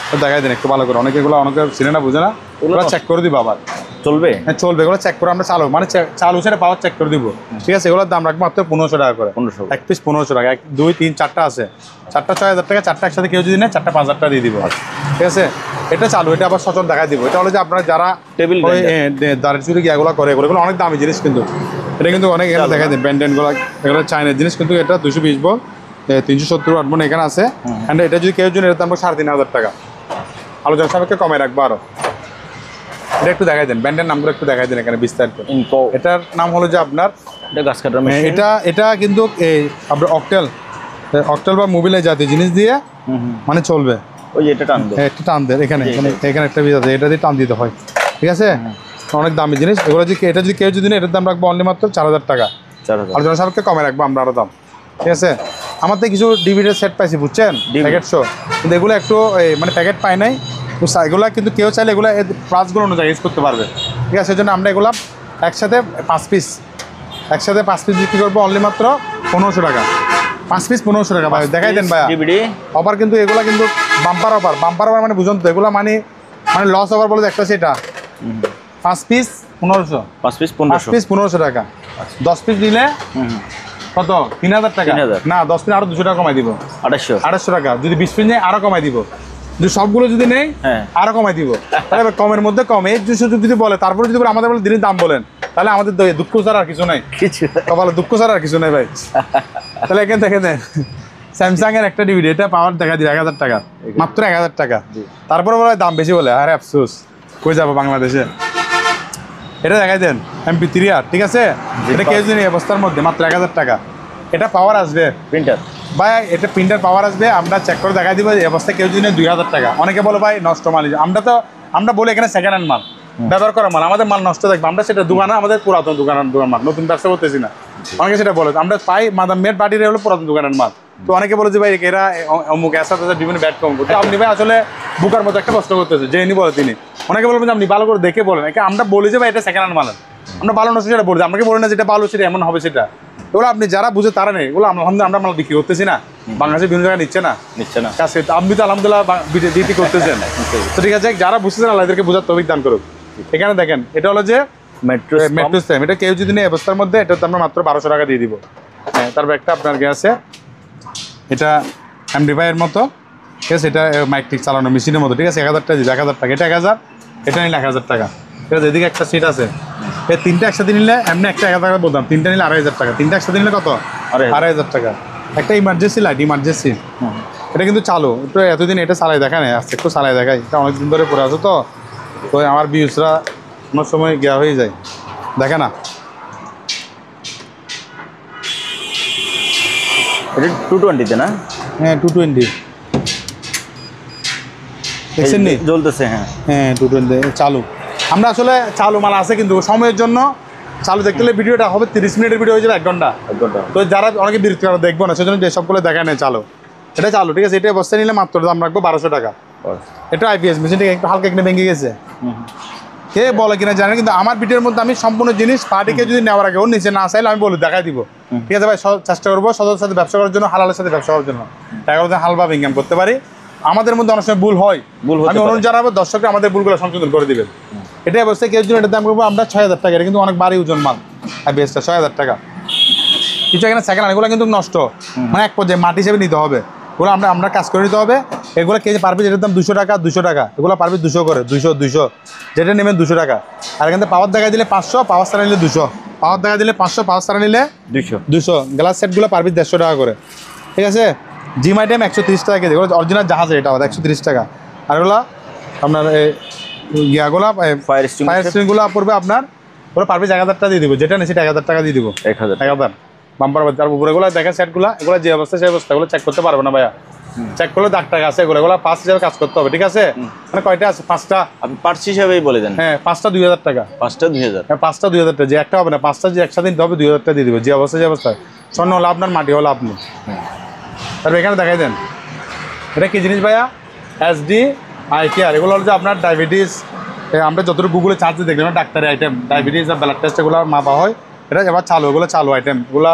তো দেখাই দেন একটু ভালো করে, অনেকে চিনে না, বুঝে না, ওগুলো চেক করে দিব। আবার চলবে? হ্যাঁ চলবে, এগুলো চেক করে আমরা চালু, মানে চালু সেটা পাওয়ার চেক করে দিব, ঠিক আছে। এগুলোর দাম রাখবো মাত্র 1500 টাকা করে। 1500 এক পিস 1500 টাকা। 2, 3, 4টা আছে, 4টা 6000 টাকা। 4টা একসাথে কেউ যদি নেয়, 4টা 5000 টাকা দিয়ে দিব, ঠিক আছে। এটা চালু, এটা আবার সচল দেখাই দিব। এটা হলো যে আপনারা যারা টেবিল দাঁড়িয়ে চুরি এগুলো করে, এগুলো অনেক দামি জিনিস, কিন্তু এটা কিন্তু অনেক এখানে দেখাই দেন। ব্যান্ডেনগুলো এগুলো চাইনার জিনিস, কিন্তু এটা 220 ভোল্ট 370 ওয়াট মানে এখানে আছে। অ্যান্ড এটা যদি কেউ জন্য, এর দাম 3500 টাকা। আলোচনা সাপেক্ষে কমে রাখবো আরো। এটা একটু দেখাই দেন, ব্যান্ডের নামগুলো একটু দেখাই দেন এখানে বিস্তারিত। এটার নাম হলো যে আপনার গাছ কাটার মেশিন। এটা কিন্তু আপনার অকটেল বা মোবিলের জাতীয় জিনিস দিয়ে মানে চলবে। ওই এটা টান দেয়, একটা টান দেয় এখানে একটা বিজ আছে, এটা দিয়ে টান দিতে হয়, ঠিক আছে। অনেক দামি জিনিস এগুলো। যে এটা যদি কেউ যদি নেয়, এটার দাম রাখবো অনলি মাত্র 4000 টাকা। আলোচনা সাপেক্ষে কমে রাখবো আমরা আরো দাম, ঠিক আছে। আমার তো কিছু ডিভিডের সেট পাইছি, বুঝছেন, প্যাকেট শো, কিন্তু এগুলো একটু মানে প্যাকেট পাই নাই। তো এগুলো কিন্তু কেউ চাইলে এগুলো প্লাসগুলো অনুযায়ী ইউজ করতে পারবে, ঠিক আছে। সেজন্য আমরা এগুলো একসাথে 5 পিস বিক্রি করবো অনলি মাত্র 1500 টাকা। 5 পিস 1500 টাকা ভাই, দেখাই দেন ভাইয়া অফার। কিন্তু এগুলো কিন্তু বাম্পার অফার মানে বুঝুন তো, এগুলো মানে লস অফার বলে একটা, সেটা 5 পিস 1500, 5 পিস 1500 টাকা। 10 পিস নিলে কত? 3000 টাকা না, 10 পিস আরো 200 টাকা কমাই দিব, 2800 টাকা। যদি 20 পিস নেই আরো কমাই দিব, যদি সবগুলো যদি নেই আরো কমাই দিব। তাহলে কমের মধ্যে কম, এই সুযোগ যদি বলে, তারপরে যদি আমাদের বলে দিনের দাম বলেন, তাহলে আমাদের দুঃখ ছাড়া আর কিছু নাই, দুঃখ ছাড়া আর কিছু নাই ভাই। তাহলে এখান থেকে দেন, স্যামসাং এর একটা ডিভিডি, এটা পাওয়ার দেখা দিবে 1000 টাকা, মাত্র 1000 টাকা। তারপরে বলে দাম বেশি বলে, আরে আফসোস, কই যাবো বাংলাদেশে। এটা দেখাই দেন MP3 আর, ঠিক আছে, এটা কেউ যদি অবস্থার মধ্যে মাত্র 1000 টাকা। এটা পাওয়ার আসবে প্রিন্টার ভাই, এটা প্রিন্টার পাওয়ার আসবে, আমরা চেক করে দেখাই দিব। এই অবস্থায় কেউ যদি 2000 টাকা। অনেকে বলো ভাই নষ্ট মাল, আমরা বলি এখানে সেকেন্ড হ্যান্ড মাল, ব্যবহার করা মাল, আমাদের মাল নষ্ট থাকবে, আমরা সেটা দোকানে, আমাদের পুরাতন দোকান মাল, নতুন ব্যবসা করতেছি না। অনেকে সেটা বলে, আমরা পাই মাদাম মেড বাড়ির হলো পুরাতন দোকানের মাল। তো অনেকে বলে যে ভাই এরা অমুক এসা বিভিন্ন ব্যাট কম করতে, আপনি ভাই আসলে বুকার মতো একটা কষ্ট করতেছে, যে ইনি বলে তিনি। অনেকে বলবেন যে আপনি ভালো করে দেখে বলেন, আমরা বলি যে ভাই এটা সেকেন্ড হ্যান্ড মাল, আমরা ভালো নষ্ট সেটা বলি, আমাকে বলি না যেটা ভালো সেটা এমন হবে সেটা। এগুলো আপনি যারা বুঝে তারা নেই, এগুলো আমরা মাল বিক্রি করতেছি না, বাংলাদেশে বিভিন্ন জায়গায় নিচ্ছে না কাছে, আপনি তো আলহামদুলিল্লাহ বিক্রি করতেছেন। তো ঠিক আছে, যারা বুঝতেছেন আল্লাহ এদেরকে বোঝার তৌফিক দান করুক। এখানে দেখেন এটা হলো যে মেট্রো স্ট্যাম, এটা কেউ যদি নেই অবস্থার মধ্যে, এটা তো আমরা মাত্র 1200 টাকা দিয়ে দিব। হ্যাঁ, তারপর একটা আপনার আছে, এটা এমডিফাইয়ের মতো, ঠিক আছে, এটা মাইকটিক চালানো মেশিনের মতো, ঠিক আছে, 1000 টাকা দিবে, 1000 টাকা, এটা 1000, এটা নিলে 1000 টাকা, ঠিক আছে। এদিকে একটা সিট আছে, এই তিনটা একসাথে নিলে এমনি একটা 1000 টাকা বলতাম, তিনটা নিলে 2500 টাকা, তিনটা একসাথে নিলে কত? 2500 টাকা। একটা ইমার্জেন্সি লাইট, ইমার্জেন্সি, এটা কিন্তু চালু, একটু এতদিন এটা চালাই দেখা নেই, আজকে একটু চালাই দেখাই, এটা অনেকদিন ধরে পড়ে আছো তো, তো আমার ভিউজরা অনেক সময় গিয়া হয়ে যায়, দেখে না। এটা 220 না? হ্যাঁ 220 দেখছেন নি জ্বলতেছে। হ্যাঁ হ্যাঁ 220 চালু। আমরা আসলে চালু মাল আছে, কিন্তু সময়ের জন্য চালু দেখতে হলে ভিডিওটা হবে 30 মিনিটের ভিডিও হয়ে যাবে 1 ঘন্টা। তো যারা অনেকে বিরক্ত করে দেখবো না, সেজন্য যে সবগুলো দেখা নেই চালু, এটা চালু, ঠিক আছে। এটা অবস্থায় নিলে মাত্র দাম রাখবো 1200 টাকা। এটা IPS মেশিনটা একটু হালকা কিনে ভেঙে গেছে, কে বলে কিনা জানেন, কিন্তু আমার ভিডিওর মধ্যে আমি সম্পূর্ণ জিনিস পার্টিকে যদি নেওয়ার আগে ওর নিচে না চাইলে আমি বলি দেখাই দিব, ঠিক আছে ভাই। চেষ্টা করবো সদস্যের সাথে ব্যবসা করার জন্য, হালালের সাথে ব্যবসা করার জন্য, টাকা হালভাবে ইনকাম করতে পারি। আমাদের মধ্যে অনেক সময় ভুল হয়, আমি অনুরোধ জানাবো দর্শকরা আমাদের ভুলগুলো সংশোধন করে দিবেন। এটা অবস্থায় কেউ জন্য এটার দাম করবো আমরা 6000 টাকা, এটা কিন্তু অনেক ভারী ওজন মাল, IPSটা 6000 টাকা। কিছু এখানে সেকেন্ড হ্যান্ড, এগুলো কিন্তু নষ্ট, মানে এক পর্যায়ে মাটি হিসেবে নিতে হবে, ওগুলো আমরা কাজ করে নিতে হবে। এগুলো কেজি পার পিস এটার দাম 200 টাকা, 200 টাকা, এগুলো পার পিস 200 করে, 200 যেটা নেবেন 200 টাকা। আর এখান থেকে পাওয়ার দেখা দিলে 500, পাওয়ার সারা নিলে 200, পাওয়ার দেখা দিলে 500, পাওয়ার সারা নিলে 200। গ্লাস সেটগুলো পার পিস 150 টাকা করে, ঠিক আছে। জিম আইটেম 130 টাকা কেজি, এগুলো অরিজিনাল জাহাজে, এটা 130 টাকা। আর এগুলো আপনার ইয়াগুলো ফায়ার স্ট্রিংগুলো পড়বে আপনার, ওগুলো পার পিস 1000 টাকা দিয়ে দিব, যেটা নেই সেটা 1000 টাকা দিয়ে দিব, 1000 বাম্পার। তার উপরেগুলো দেখেন সেটগুলো, এগুলো যে অবস্থা সেই অবস্থা, এগুলো চেক করতে পারবে না ভাইয়া, চেক করলে দাগ টাকা আছে, এগুলো পাঁচ হিসাবে কাজ করতে হবে, ঠিক আছে। মানে কয়টা আছে? 5টা, আপনি পার্টস হিসাবেই বলে দেন। হ্যাঁ 5টা 2000 টাকা, 5টা 2000, হ্যাঁ 5টা 2000 টাকা, যে একটা হবে না, 5টা যে একসাথে দিতে হবে 2000 টাকা দিয়ে দিব, যে অবস্থা যে অবস্থায়। স্বর্ণ হলো আপনার, মাটি হলো আপনি। তারপর এখানে দেখাই দেন, এটা কি জিনিস ভাইয়া? SD আই কেয়ার, এগুলো হলো যে আপনার ডায়াবেটিস, আমরা যতটুকু গুগলে চার্জ দিয়ে দেখলাম ডাক্তারি আইটেম, ডায়াবেটিস আর ব্লাড টেস্ট এগুলো মাপা হয়। এটা এবার চালু, এগুলো চালু আইটেম, এগুলো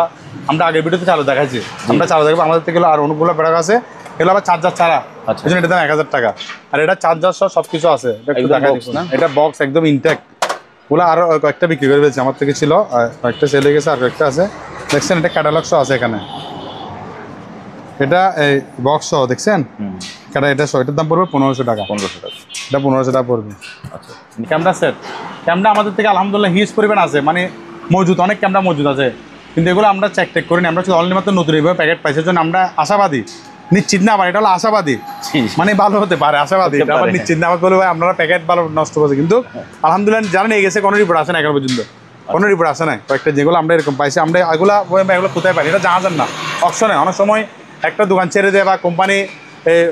আমরা আগের ভিডিওতে চালু দেখাচ্ছি, আমরা চালু দেখবো। আমাদের থেকে আর অনেকগুলো প্রোডাক্ট আছে, এগুলো আবার চার্জার ছাড়া, এই জন্য এটা দাম 1000 টাকা। আর এটা চার্জার সহ সব কিছু আছে, এটা বক্স একদম ইনট্যাক্ট। ওগুলো আরও কয়েকটা বিক্রি করে ফেলছে, আমার থেকে ছিল কয়েকটা সেল হয়ে গেছে, আর কয়েকটা আছে দেখছেন, এটা ক্যাটালগ সহ আছে এখানে, এটা এই বক্স সহ দেখছেন, এটা এটার দাম পড়বে 1500 টাকা, 1500 টাকা, এটা 1500 টাকা পড়বে। আচ্ছা, ক্যামেরা সেট, ক্যামেরা আমাদের থেকে আলহামদুলিল্লাহ হিউজ পরিমাণ আছে, মানে মজুদ, অনেক ক্যামেরা মজুদ আছে, কিন্তু এগুলো আমরা চেক করিনি, আমরা শুধু অনলি মাত্র নতুন এইভাবে প্যাকেট পাইছে, জন্য আমরা আশাবাদী, নিশ্চিত না, আবার এটা হলো আশাবাদী, মানে ভালো হতে পারে আশাবাদী, এটা আবার নিশ্চিত না। আমার বলবো ভাই আপনারা প্যাকেট ভালো নষ্ট করছে, কিন্তু আলহামদুলিল্লাহ যারা নিয়ে গেছে কোনো রিপোর্ট আসে না এখনো পর্যন্ত, কোনো রিপোর্ট আসে না। কয়েকটা যেগুলো আমরা এরকম পাইছি, আমরা এগুলো কোথায় পাই, এটা জাহাজের না, অপশনে। অনেক সময় একটা দোকান ছেড়ে দেয় বা কোম্পানি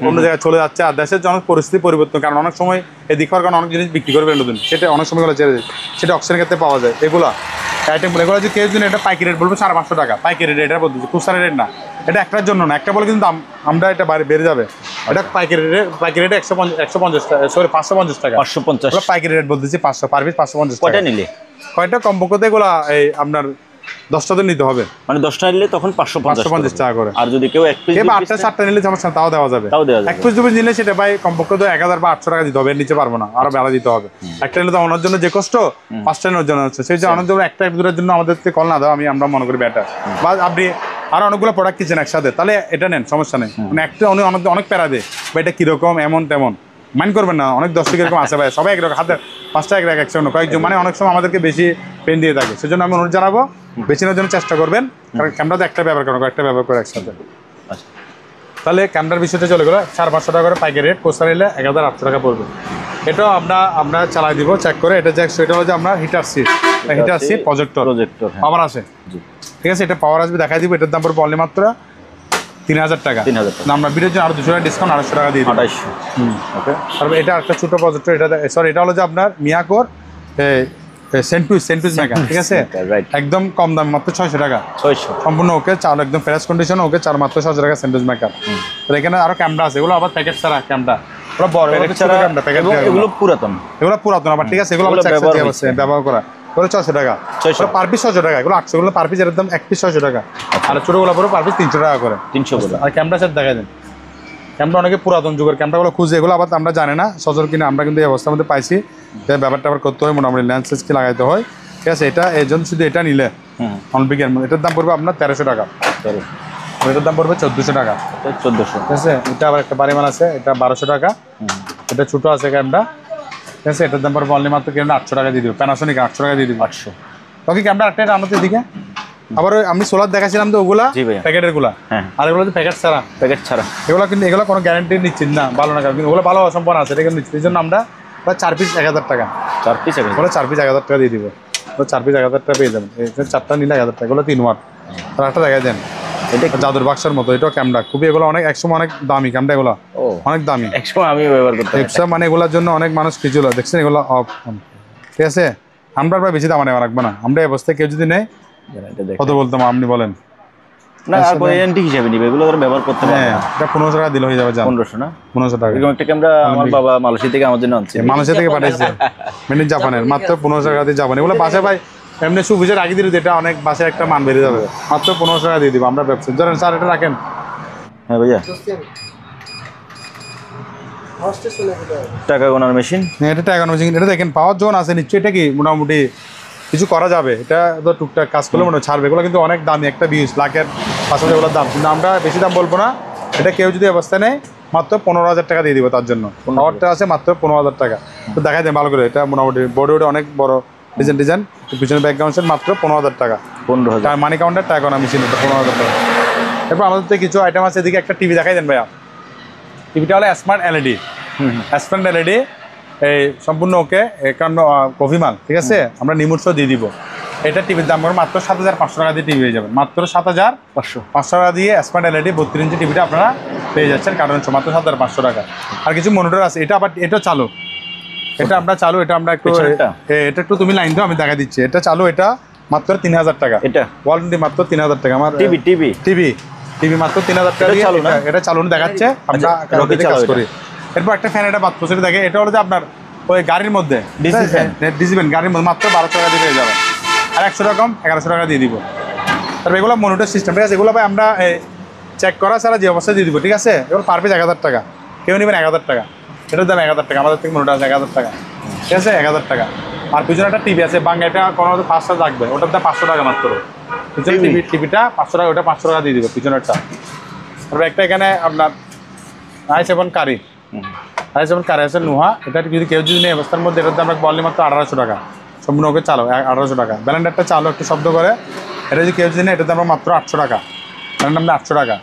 অন্য জায়গায় চলে যাচ্ছে, আর দেশের অনেক পরিস্থিতি পরিবর্তন, কারণ অনেক সময় এদিক হওয়ার কারণে অনেক জিনিস বিক্রি করবে নতুন, সেটা অনেক সময় ছেড়ে দেয়, সেটা অপশনের ক্ষেত্রে পাওয়া যায়। এগুলো আইটেমগুলো, এগুলো যদি কেউ যদি এটা পাইকারি রেট বলবো 550 টাকা, পাইকারি রেট, এটা বলতেছি খুচরা রেট না, এটা একটার জন্য না, একটা বলে কিন্তু আমরা এটা বেড়ে যাবে, এটা পাইকারি রেট 150 টাকা, সরি 550 টাকা, 550 পাইকারি রেট বলতেছি, 500 পার পিস 550 টাকা নিলে, কয়টা কমপক্ষে এগুলো এই আপনার 10টা তো নিতে হবে, মানে 10টা নিলে তখন 550 টাকা করে। আর যদি কেউ 1 পিস 8টা 7টা নিলে সমস্যা, তাও দেওয়া যাবে, 1 পিস 2 পিস নিলে সেটা ভাই কমপক্ষে তো 1000 বা 800 টাকা দিতে হবে, এর নিচে পারবো না, আরো বেলা দিতে হবে। একটা নিলে তো ওনার জন্য যে কষ্ট, 5টা নেওয়ার জন্য হচ্ছে, সেই যে অনেক জন্য একটা দুটোর জন্য আমাদেরকে কল না দাও, আমরা মনে করি বেটার। বা আপনি আরো অনেকগুলো প্রোডাক্ট কিনছেন একসাথে, তাহলে এটা নেন, সমস্যা নেই, মানে একটা অনেক প্যারা দেয় বা এটা কিরকম এমন তেমন, মাইন্ড করবেন না। অনেক দর্শক এরকম আছে ভাই, সবাই একরকম হাতে 5টা একশো কয়েকজন, মানে অনেক সময় আমাদেরকে বেশি পেন দিয়ে থাকে, সেজন্য আমি অনুরোধ জানাবো বেছে নেওয়ার জন্য চেষ্টা করবেন, কারণ ক্যামেরা তো একটা ব্যবহার করেন, একটা ব্যবহার করে একসাথে। তাহলে ক্যামেরার বিষয়টা চলে গেলো 550 টাকা করে পাইকারি রেট, কোস্টার নিলে 1800 টাকা পড়বে। এটাও আমরা চালাই দিব চেক করে। এটা যে সেটা হলো যে আমরা হিটার সিট প্রজেক্টর পাওয়ার আসে, ঠিক আছে। এটা পাওয়ার আসবে দেখাই দিব। এটার দাম পড়বে অনলি মাত্র 3000 টাকা। আমরা ভিডিওর জন্য আরো 200 টাকা ডিসকাউন্ট 800 টাকা দিয়ে দিই। 2800। ওকে। তারপর এটা একটা ছোট প্রজেক্টর, এটা সরি এটা হলো যে আপনার মিয়াকোর সেন্টুইজ মেকার, ঠিক আছে। একদম কম দাম মাত্র 600 টাকা, 600 সম্পূর্ণ ওকে, চাল একদম ফ্রেশ কন্ডিশন ওকে, চার মাত্র 600 টাকা সেন্টুইজ মেকার। তো এখানে আরো ক্যামেরা আছে, এগুলো আবার প্যাকেট ছাড়া ক্যামেরা, ওগুলো বড় ক্যামেরা প্যাকেট, এগুলো পুরাতন আবার, ঠিক আছে। এগুলো ব্যবহার করা করে 600 টাকা পার পিস, 600 টাকা। এগুলো 800 গুলো পার পিস, এর দাম এক পিস 600 টাকা। আর ছোটগুলো পরে পার পিস 300 টাকা করে, 300 আর ক্যামেরা সেট দেখা দেন। ক্যামেরা অনেকে পুরাতন যুগের ক্যামেরাগুলো খুঁজে, এগুলো আবার আমরা জানি না সচল কিনা, আমরা কিন্তু এই অবস্থার মধ্যে পাইছি। ব্যাপারটা আবার করতে হয়, মোটামুটি লেন্স কি লাগাইতে হয়, ঠিক আছে। এটা এই জন্য শুধু এটা নিলে অনপিকের এটার দাম পড়বে আপনার 1300 টাকা, এটার দাম পড়বে 1400 টাকা, 1400, ঠিক আছে। এটা আবার একটা বাড়িমান আছে, এটা 1200 টাকা। এটা ছোট আছে ক্যামেরা, ঠিক আছে। এটার দাম পড়বে অনলি মাত্র ক্যামেরা 800 টাকা দিয়ে দিব, প্যানাসোনিক 800 টাকা দিয়ে দিব, 800। বাকি ক্যামেরা একটা আমাদের দিকে আবার আমি সোলার দেখাছিলাম তো, ওগুলা প্যাকেটের গুলা, আর এগুলো প্যাকেট ছাড়া এগুলো কিন্তু এগুলো কোনো গ্যারান্টি নিচ্ছেন না, ভালো না, কিন্তু ওগুলো ভালো সম্পন্ন আছে, এটা কিন্তু নিচ্ছি। এই জন্য আমরা 4 পিস 1000 টাকা, 4 পিস 1000 টাকা দিয়ে দিব। 4 পিস 1000 টাকা পেয়ে যাবেন, 4টা নিলে 1000 টাকা। এগুলো 3 ওয়াট। আর একটা দেখা দেন, এটা জাদুর বাক্সের মতো, এটাও ক্যামেরা খুবই, এগুলো অনেক একসময় অনেক দামি ক্যামেরা, এগুলো অনেক দামি, একসময় আমি ব্যবহার করতাম, মানে এগুলোর জন্য অনেক মানুষ কিছু দেখছেন, এগুলো অফ, ঠিক আছে। আমরা বেশি দাম নেওয়া রাখবো না, আমরা এই অবস্থায় কেউ যদি নেয় কত বলতাম আপনি বলেন? না, আর ওয়ারেন্টি হিসাবে নিবে, এগুলো ওরা ব্যবহার করতে পারবে না। এটা 1500 টাকা দিলে হয়ে যাবে, 1500 না, 1500 টাকা। এরকম একটা ক্যামেরা আমার বাবা মালয়েশিয়া থেকে আমার জন্য আনছে, মালয়েশিয়া থেকে পাঠিয়েছে, মেড ইন জাপানের, মাত্র 1500 টাকা দিয়ে জাপান। এগুলো বাসে ভাই এমনি সুবিচার আগে দিলে এটা অনেক বাসায় একটা মান বেড়ে যাবে, মাত্র 1500 টাকা দিয়ে দিব আমরা ব্যবসা। ধরেন স্যার এটা রাখেন। হ্যাঁ ভাইয়া, টাকা গোনার মেশিন, এটা টাকা গোনার মেশিন। এটা দেখেন পাওয়ার জোন আছে নিশ্চয়ই, এটা কি মোটামুটি কিছু করা যাবে, এটা তো টুকটাক কাজ করলে মনে ছাড়বে। এগুলো কিন্তু অনেক দামি, একটা 20 লাখের পাশাপাশি এগুলোর দাম, কিন্তু আমরা বেশি দাম বলবো না। এটা কেউ যদি অবস্থা নেয় মাত্র 15000 টাকা দিয়ে দিব তার জন্য। পাওয়ারটা আছে মাত্র 15000 টাকা। তো দেখাই দেন ভালো করে, এটা মোটামুটি বডি অনেক বড় ডিজাইন, পিছনে ব্যাকগ্রাউন্ড মাত্র 15000 টাকা, 15000 মানি কাউন্টার টাকা গোনা মেশিন, এটা 15000 টাকা। এরপর আমাদের তো কিছু আইটেম আছে, এদিকে একটা টিভি দেখাই দেন ভাইয়া। টিভিটা হলো স্মার্ট এলইডি, স্মার্ট এলইডি, এই সম্পূর্ণ ওকে, একান্ন কফি মাল, ঠিক আছে। আমরা নিমুটসও দিয়ে দিব। এটা টিভির দাম মাত্র 7500 টাকা দিয়ে টিভি হয়ে যাবে, মাত্র 7500 টাকা দিয়ে স্মার্ট এলইডি 32 ইঞ্চি টিভিটা আপনারা পেয়ে যাচ্ছেন, কারণ মাত্র 7500 টাকা। আর কিছু মনিটর আছে, এটা আবার এটা চালু, এটা আমরা চালু, এটা আমরা একটু, এটা একটু তুমি লাইন দাও, আমি দেখা দিচ্ছি। এটা চালু, এটা মাত্র 3000 টাকা, এটা ওয়ারেন্টি মাত্র 3000 টাকা। আমার টিভি মাত্র 3000 টাকা দিয়ে এটা চালু দেখাচ্ছে, আমরা কাজ করি। এরপর একটা ফ্যান, এটা 5% দেখে, এটা হলো যে আপনার ওই গাড়ির মধ্যে ডিসি ফ্যান, গাড়ির মধ্যে মাত্র 1200 টাকা দিয়ে পেয়ে যাবেন। আর 100 টাকা কম 1100 টাকা দিয়ে দিব। তারপর এগুলো মনিটর সিস্টেম, ঠিক আছে। এগুলো ভাই আমরা চেক করা ছাড়া যে অবস্থায় দিয়ে দিব, ঠিক আছে। এগুলো পার পিস 1000 টাকা, কেউ নেবেন 1000 টাকা, এটার দাম 1000 টাকা। আমাদের থেকে মনিটর আছে 1000 টাকা, ঠিক আছে, 1000 টাকা। আর পিছনে একটা টিভি আছে বাংলা, এটা কোনো 5টা থাকবে, ওটার দাম 500 টাকা মাত্র। পিছনে টিভিটা 500 টাকা, ওটা 500 টাকা দিয়ে দিব পিছনেরটা। তারপর একটা এখানে আপনার i7 কারি, i7 কারি আছে নোহা, এটা যদি কেউ যদি নেই অবস্থার মধ্যে, এটার দাম বললে মাত্র 1800 টাকা, সম্পূর্ণ ওকে চালো 1800 টাকা। ব্যালেন্ডারটা চালো একটু শব্দ করে, এটা যদি কেউ যদি নেই এটার দাম মাত্র 800 টাকা, ব্যালেন্ডার 800 টাকা।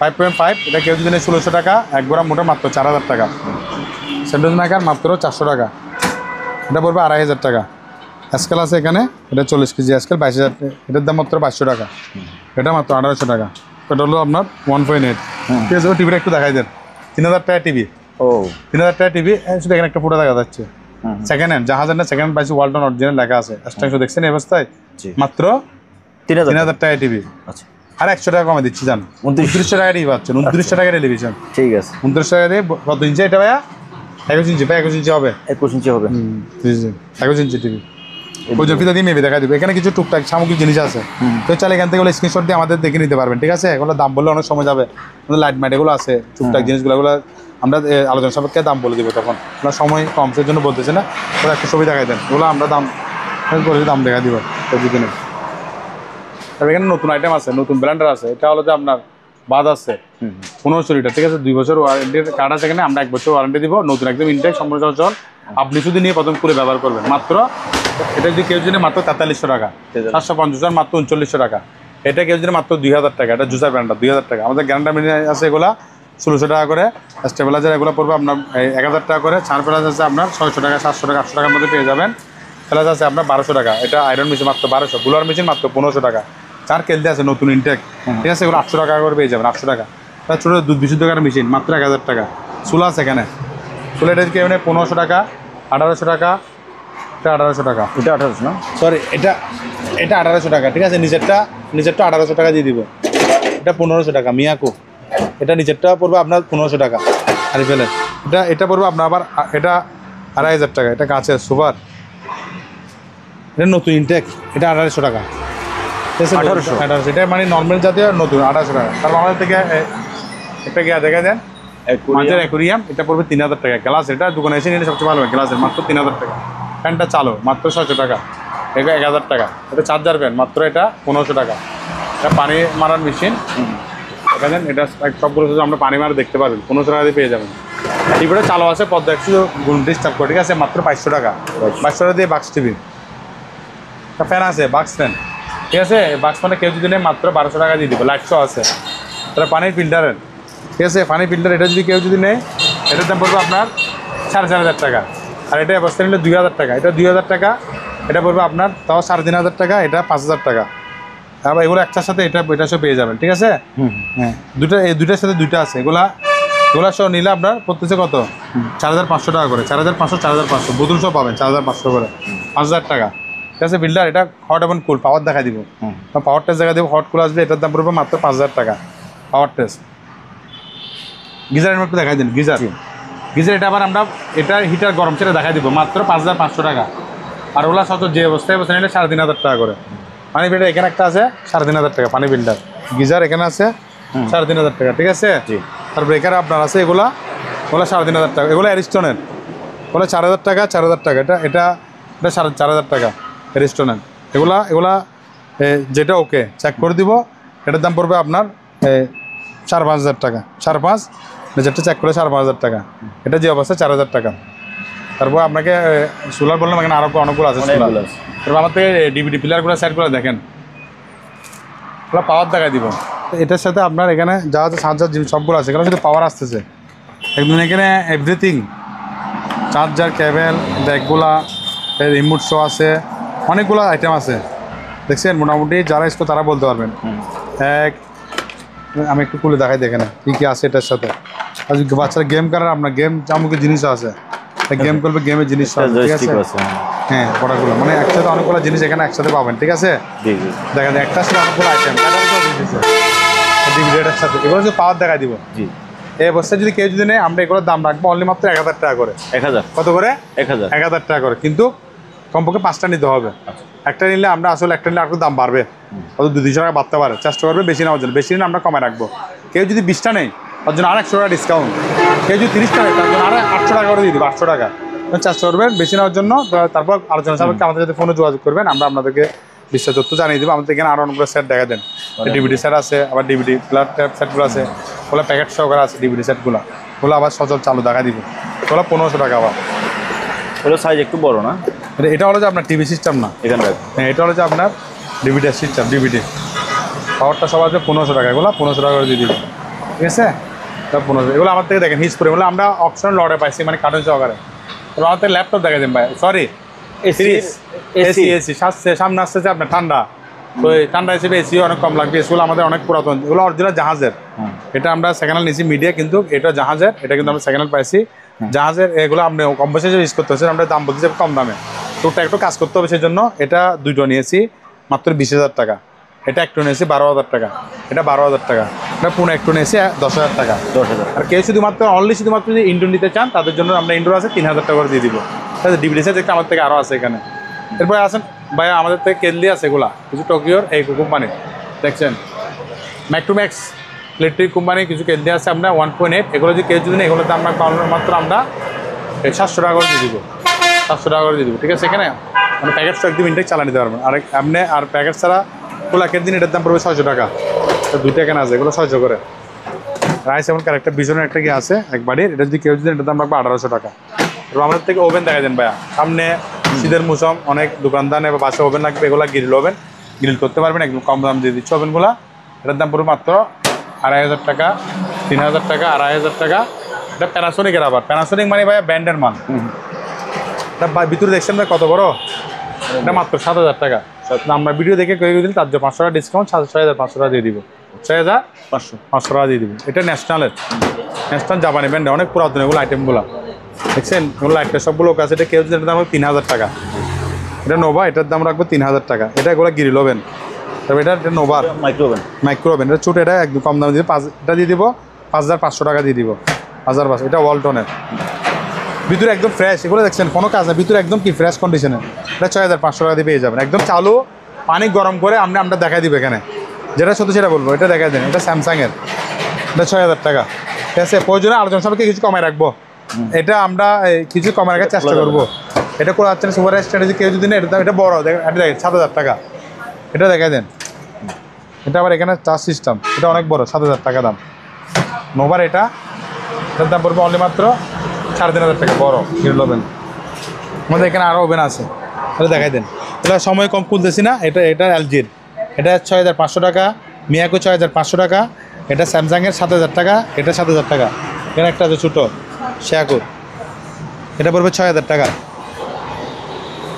5.5 এটা কেউ যদি নেই 1600 টাকা, এক গোড়া মোটা মাত্র 4000 টাকা। সেন্টুইজ মেকার মাত্র 400 টাকা, এটা পড়বে 2500 টাকা। স্কেল আছে এখানে, এটা 40 কেজি স্কেল 22000, এটার দাম মাত্র 500 টাকা, এটা মাত্র 1800 টাকা। এটা হলো আপনার 1.8, ঠিক আছে। টিভিটা একটু দেখাই দেন, 3000 টাকা টিভি, 3000 টাকা টিভি। শুধু এখানে একটা ফুটো দেখা যাচ্ছে, সেকেন্ড হ্যান্ড, জাহাজের না সেকেন্ড হ্যান্ড পাইছি, ওয়ালটন অরিজিনাল লেখা আছে, অষ্টাংশ দেখছেন এই অবস্থায়, মাত্র 3000 টাকা টিভি। আর 100 টাকা কমে দিচ্ছি, জান 2900 টাকা টিভি পাচ্ছেন, 2900 টাকা টেলিভিশন, ঠিক আছে। 2900 টাকা দিয়ে কত ইঞ্চি এটা ভাইয়া? 21 ইঞ্চি, ভাই 21 ইঞ্চি হবে, 21 ইঞ্চি হবে, 21 ইঞ্চি টিভি। ফিতা দিয়ে মেবি দেখা দিবে। এখানে কিছু টুকটাক সামগ্রিক জিনিস আছে, তো চাইলে এখান থেকে স্ক্রিনশট দিয়ে আমাদের দেখে নিতে পারবেন, ঠিক আছে। এগুলো দাম বললে অনেক সময় যাবে, লাইট মাইট এগুলো আছে, টুকটাক জিনিসগুলো, এগুলো আমরা আলোচনা সাপেক্ষে দাম বলে দেবো, তখন আপনার সময় কম, সেই জন্য বলতেছে না। ওরা একটা ছবি দেখাই দেন, এগুলো আমরা দাম করে দাম দেখা দিব প্রতিদিনে। তবে এখানে নতুন আইটেম আছে, নতুন ব্র্যান্ডার আছে। এটা হলো যে আপনার বাদ আছে 1500 লিটার, ঠিক আছে। 2 বছর ওয়ারেন্টির কার্ড আছে এখানে, আমরা 1 বছর ওয়ারেন্টি দিব। নতুন একদম ইনটেক সম্পূর্ণ চল, আপনি শুধু নিয়ে প্রথম করে ব্যবহার করবেন। মাত্র এটা যদি কেউ যদি মাত্র 4300 টাকা, 750 মাত্র 3900 টাকা। এটা কেউ যদি মাত্র 2000 টাকা, এটা জুসার ব্র্যান্ডটা 2000 টাকা। আমাদের গ্যারান্টা মিনি আছে এগুলা 1600 টাকা করে, স্টেবিলাইজার এগুলো পড়বে আপনার 1000 টাকা করে, চার প্লাস আছে আপনার 600 টাকা, 700 টাকা, 800 টাকার মধ্যে পেয়ে যাবেন। প্লাস আছে আপনার 1200 টাকা, এটা আয়রন মেশিন মাত্র 1200, বুলার মেশিন মাত্র 1500 টাকা। চার কেলতে আছে নতুন ইনটেক, ঠিক আছে, এগুলো 800 টাকা করে পেয়ে যাবেন, 800 টাকা। তার ছোটো দুধ বিশুদ্ধ করার মেশিন মাত্র 1000 টাকা। চুলা আছে এখানে, চুলা এটা কি 1500 টাকা, 1800 টাকা, এটা 1800 টাকা, এটা 1800 না, সরি এটা 1800 টাকা, ঠিক আছে। নিচেরটা 1800 টাকা দিয়ে দিব, এটা 1500 টাকা মিয়াকো। এটা নিচেরটা পড়বে আপনার 1500 টাকা আরিফেলের। এটা পড়বে আপনার আবার এটা 2500 টাকা, এটা কাঁচের সুপার, এটা নতুন ইনটেক, এটা 1800 টাকা, ঠিক আছে। 1800 এটা মানে নর্মাল জাতীয় নতুন 1800 টাকা। তারপর আমাদের থেকে একটা গিয়া দেখা দেন মাঝের অ্যাকুরিয়াম, এটা পড়বে 3000 টাকা। গ্লাস এটা দোকানে এসে নিলে সবচেয়ে ভালো হয়, গ্লাসের মাত্র 3000 টাকা। ফ্যানটা চালো মাত্র 600 টাকা, এটা 1000 টাকা। এটা চার্জার ফ্যান মাত্র এটা 1500 টাকা। এটা পানি মারার মেশিন, দেখা দেন এটা সবগুলো শুধু আমরা পানি মারা দেখতে পারবেন, 1500 টাকা দিয়ে পেয়ে যাবেন। টিভিটা চালু আছে পদ্মা 100 ডিস্টার্ব করে, ঠিক আছে, মাত্র 500 টাকা। 500 টাকা দিয়ে বাক্স টিভি। একটা ফ্যান আছে বাক্স ফ্যান, ঠিক আছে, বাক্স ফ্যানে কেউ যদি নেই মাত্র 1200 টাকা দিয়ে দিব, লাইট শো আছে। তাহলে পানির ফিল্টারের, ঠিক আছে, পানির ফিল্টার এটা যদি কেউ যদি নেয় এটার দাম পড়বে আপনার 4500 টাকা। আর এটা অবস্থা নিলে 2000 টাকা, এটা 2000 টাকা, এটা পড়বে আপনার তাও 3500 টাকা, এটা 5000 টাকা। আবার এগুলো একটার সাথে এটা সব পেয়ে যাবেন, ঠিক আছে। হ্যাঁ এই দুইটার সাথে দুইটা আছে, এগুলা সব নিলে আপনার পড়তেছে কত 4500 টাকা করে, 4500 4500 বোতল সব পাবেন 4500 করে, 5000 টাকা, ঠিক আছে। ফিল্টার এটা হট এবং কুল পাওয়ার দেখা দিব, পাওয়ার টেস্ট দেখা দিব, হট কুল আসবে, এটার দাম পড়বে মাত্র 5000 টাকা পাওয়ার টেস্ট। গিজারের একটু দেখাই দিন, গিজার এটা আবার আমরা এটা হিটার গরম সেটা দেখাই দিব মাত্র 5500 টাকা। আর ওগুলা সত যে অবস্থায় নিলে 3500 টাকা করে। পানি ফিল্টার এখানে একটা আছে 3500 টাকা, পানি ফিল্টার গিজার এখানে আছে 3500 টাকা, ঠিক আছে। আর ব্রেকার আপনার আছে এগুলা 3500 টাকা, এগুলো অ্যারিস্টনের, ওগুলো 4000 টাকা, 4000 টাকা, এটা 4500 টাকা অ্যারিস্টনের। এগুলা যেটা ওকে চেক করে দিব, এটার দাম পড়বে আপনার 4500 টাকা, 5.5 যেটা চেক করে 4500 টাকা, এটা যে অবস্থা 4000 টাকা। তারপর আপনাকে সোলার বললাম, এখানে আরও অনেকগুলো আছে সোলার। তারপর আমার থেকে ডিভিডি প্লেয়ারগুলো সাইডগুলো দেখেন, ওগুলো পাওয়ার দেখা দিব। এটার সাথে আপনার এখানে যা আছে চার্জার সবগুলো আছে, এখানে শুধু পাওয়ার আসতেছে একদম, এখানে এভরিথিং, চার্জার, কেবেল, ব্যাগগুলা, রিমোট শো আছে, অনেকগুলো আইটেম আছে দেখছেন। মোটামুটি যারা এসছো তারা বলতে পারবেন। আমি একটু খুলে দেখাই দেখেন কী কী আছে এটার সাথে। আর বাচ্চারা গেম করার আপনার গেম চামুকের জিনিস আছে, গেম করবে, গেমের জিনিস আছে, ঠিক আছে। হ্যাঁ বড়গুলো মানে একসাথে অনেকগুলো জিনিস এখানে একসাথে পাবেন, ঠিক আছে। দেখা যায় একটা সাথে অনেকগুলো আইটেম ডিভিডেটার সাথে, এগুলো শুধু পাওয়ার দেখা দিব। এই অবস্থায় যদি কেউ যদি নেই, আমরা এগুলোর দাম রাখবো অনলি মাত্র 1000 টাকা করে। 1000 কত করে? 1000 টাকা করে, কিন্তু কমপক্ষে 5টা নিতে হবে। একটা নিলে আমরা আসলে একটা নিলে একটু দাম বাড়বে, হয়তো 200 টাকা বাড়তে পারে, চেষ্টা করবে বেশি নেওয়ার জন্য। বেশি নিলে আমরা কমে রাখবো। কেউ যদি 20টা নেই তার জন্য আর 100 টাকা ডিসকাউন্ট, কেউ যদি 30টা নেই তার জন্য আর 800 টাকা করে দিয়ে দিব, 800 টাকা। চেষ্টা করবেন বেশি নেওয়ার জন্য। তারপর আলোচনা সাপেক্ষে আমাদের সাথে ফোনে যোগাযোগ করবেন, আমরা আপনাদেরকে বিস্তারিত তথ্য জানিয়ে দেবো। আমাদের এখানে আরও অনেকগুলো সেট দেখা দেন, ডিভিডি সেট আছে, আবার ডিভিডি প্লাস ট্যাপ সেটগুলো আছে, ওগুলো প্যাকেট সহকারে আছে ডিভিডি সেটগুলো, ওগুলো আবার সচল চালু দেখা দিব, ওগুলো 1500 টাকা। আবার ওগুলো সাইজ একটু বড় না, এটা হলো যে আপনার টিভি সিস্টেম না, এখানটা। হ্যাঁ এটা হলো যে আপনার ডিভিডি সিস্টেম, ডিভিডি পাওয়ারটা সব আছে 1500 টাকা, এগুলো 1500 টাকা করে দিয়ে দিব, ঠিক আছে। 1500, এগুলো আমার থেকে দেখেন হিজ করে, এগুলো আমরা অপশন লড়ে পাইছি, মানে কার্টুন সহকারে। এবার আমার থেকে ল্যাপটপ দেখা দেন ভাই, সরি এসি সামনে আসতেছে আপনার ঠান্ডা, তো এই ঠান্ডা হিসেবে এসি অনেক কম লাগবে। এসিগুলো আমাদের অনেক পুরাতন, এগুলো অরিজিনাল জাহাজের। এটা আমরা সেকেন্ড হ্যান্ড নিয়েছি মিডিয়া, কিন্তু এটা জাহাজের, এটা কিন্তু আমরা সেকেন্ড হ্যান্ড পাইছি জাহাজের। এগুলো আপনি কম পয়সা ইউজ করতে হচ্ছে, আমরা দাম বলতেছি কম দামে, তোরটা একটু কাজ করতে হবে, সেই জন্য এটা দুটো নিয়েছি মাত্র 20,000 টাকা। এটা একটু নিয়েছি 12,000 টাকা, এটা 12,000 টাকা, এটা পুরো একটু নিয়েছি 10,000 টাকা। 10,000। আর কেউ শুধুমাত্র শুধুমাত্র যদি ইনডোর নিতে চান তাদের জন্য আমরা ইনডোর আছে 3,000 টাকা করে দিয়ে দিব। ডিভিডি সেট একটা আমার থেকে আরও আছে এখানে। এরপরে আসেন ভাইয়া, আমাদের থেকে কেলদি আছে এগুলা কিছু টোকিওর এই কোম্পানির, দেখছেন ম্যাক্স ইলেকট্রিক কোম্পানির কিছু কেলদি আছে আপনার 1.8, এগুলো যদি কেউ যদি নেই, এগুলোর দাম মাত্র আমরা 700 টাকা করে দিয়ে দিব, 700 টাকা করে দিয়ে দিব, ঠিক আছে। এখানে মানে প্যাকেট একদম ইনটেক চালা নিতে পারবেন। আর আপনি আর প্যাকেট ছাড়া খোলা কেলদিন এটার দাম পড়বে 600 টাকা, দুইটা এখানে আছে, এগুলো 600 করে। রাইস এমন কারেক্টার বিজনের একটা কি আছে এক বাড়ির, এটা যদি কেউ যদি এটার দাম রাখবে 1800 টাকা। এবার আমাদের থেকে ওভেন দেখা দেন ভাইয়া, সামনে শীতের মৌসুম, অনেক দোকানদার বা বাসা ওভেন লাগবে, এগুলো গ্রিল ওভেন গ্রিল করতে পারবেন, একদম কম দাম দিয়ে দিচ্ছি ওভেনগুলো। এটার দাম পড়বে মাত্র 2500 টাকা, 3000 টাকা, 2500 টাকা। এটা প্যানাসোনিকের, আবার প্যানাসোনিক মানে ভাইয়া ব্র্যান্ডের মাল। এটা ভিতরে দেখছেন ভাই কত বড়, এটা মাত্র 7000 টাকা। আমরা ভিডিও দেখে কেউ দিলে তার জন্য 500 টাকা ডিসকাউন্ট, 6500 টাকা দিয়ে দিব, 6500 টাকা দিয়ে দিব। এটা ন্যাশনালের, ন্যাশনাল জাপানি ব্র্যান্ডে, অনেক পুরাতন এগুলো আইটেমগুলো দেখছেন, এগুলো লাইটটা সবগুলো আছে। এটা কেউ যদি দাম 3000 টাকা। এটা নোভা, এটার দাম রাখবো 3000 টাকা। এটা এগুলো গ্রিল ওভেন, তবে এটা নোভার মাইক্রো ওভেন, এটা ছোট, এটা একদম কম দাম দিয়ে এটা দিয়ে দিব 5500 টাকা দিয়ে দিব, 5500। এটা ওয়ালটনের, ভিতরে একদম ফ্রেশ, এগুলো দেখছেন কোনো কাজ না, ভিতরে একদম কি ফ্রেশ কন্ডিশনের। এটা 6500 টাকা দিয়ে পেয়ে যাবেন, একদম চালু, পানি গরম করে আমরা দেখাই দিব এখানে, যেটা সত্যি সেটা বলবো। এটা দেখাই দেন, এটা স্যামসাংয়ের, এটা 6000 টাকা। ঠিক আছে, প্রয়োজনে আলোচনা সবাইকে কিছু কমায় রাখবো, এটা আমরা কিছু কমায় রাখার চেষ্টা করবো। এটা করে যাচ্ছেন সুপার স্ট্র্যাটেজি, কেউ যদি না এটা বড় দেখেন, এটা দেখেন 7000 টাকা। এটা দেখাই দেন, এটা আবার এখানে চার্জ সিস্টেম, এটা অনেক বড়, 7000 টাকা দাম নোভার। এটার দাম পড়বে অনলি মাত্র 3500 টাকা, বড় গ্রিল ওভেন। আমাদের এখানে আরও ওভেন আছে, এটা দেখাই দেন। এটা সময় কম খুলতেছি না, এটা এলজির, এটা 6500 টাকা, মিয়াকো 6500 টাকা। এটা স্যামসাংয়ের 7000 টাকা, এটা 7000 টাকা। এখানে একটা আছে ছোটো শেয়াকো, এটা পড়বে 6000 টাকা।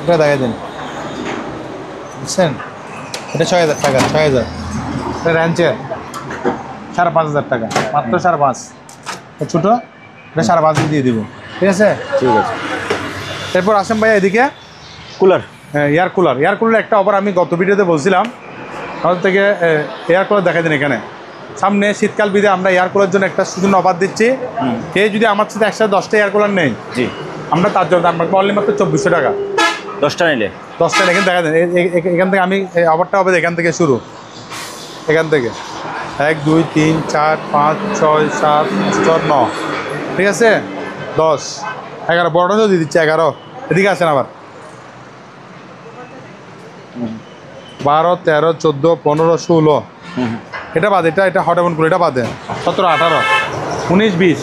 এটা দেখাই দেন, বুঝছেন, এটা 6000 টাকা, 6000। এটা র্যাঞ্চের 5500 টাকা, মাত্র 5.5। ছোটো, এটা 5.5 দিয়ে দিব, ঠিক আছে। ঠিক আছে। এরপর আসেন ভাইয়া এদিকে কুলার, এয়ার কুলার একটা অফার আমি গত ভিডিওতে বলছিলাম, আমাদের থেকে এয়ার কুলার দেখাই দিন। এখানে সামনে শীতকাল বিধে আমরা এয়ার কুলার জন্য একটা সুন্দর অফার দিচ্ছি। কে যদি আমার সাথে একসাথে 10টা এয়ার কুলার নেই, জি, আমরা তার জন্য আমরা অনলি মাত্র 2400 টাকা। 10টা নিলে এখানে দেখা দেন, এখান থেকে আমি অফারটা হবে এখান থেকে শুরু, এখান থেকে 1 2 3 4 5 6 7 8 9, ঠিক আছে, 10 11, বড়টাও দিয়ে দিচ্ছে 11। এদিকে আসেন আবার 12 13 14 15 16, এটা বাদে, এটা হট এমন করে, এটা বাদে 17 18 19 20,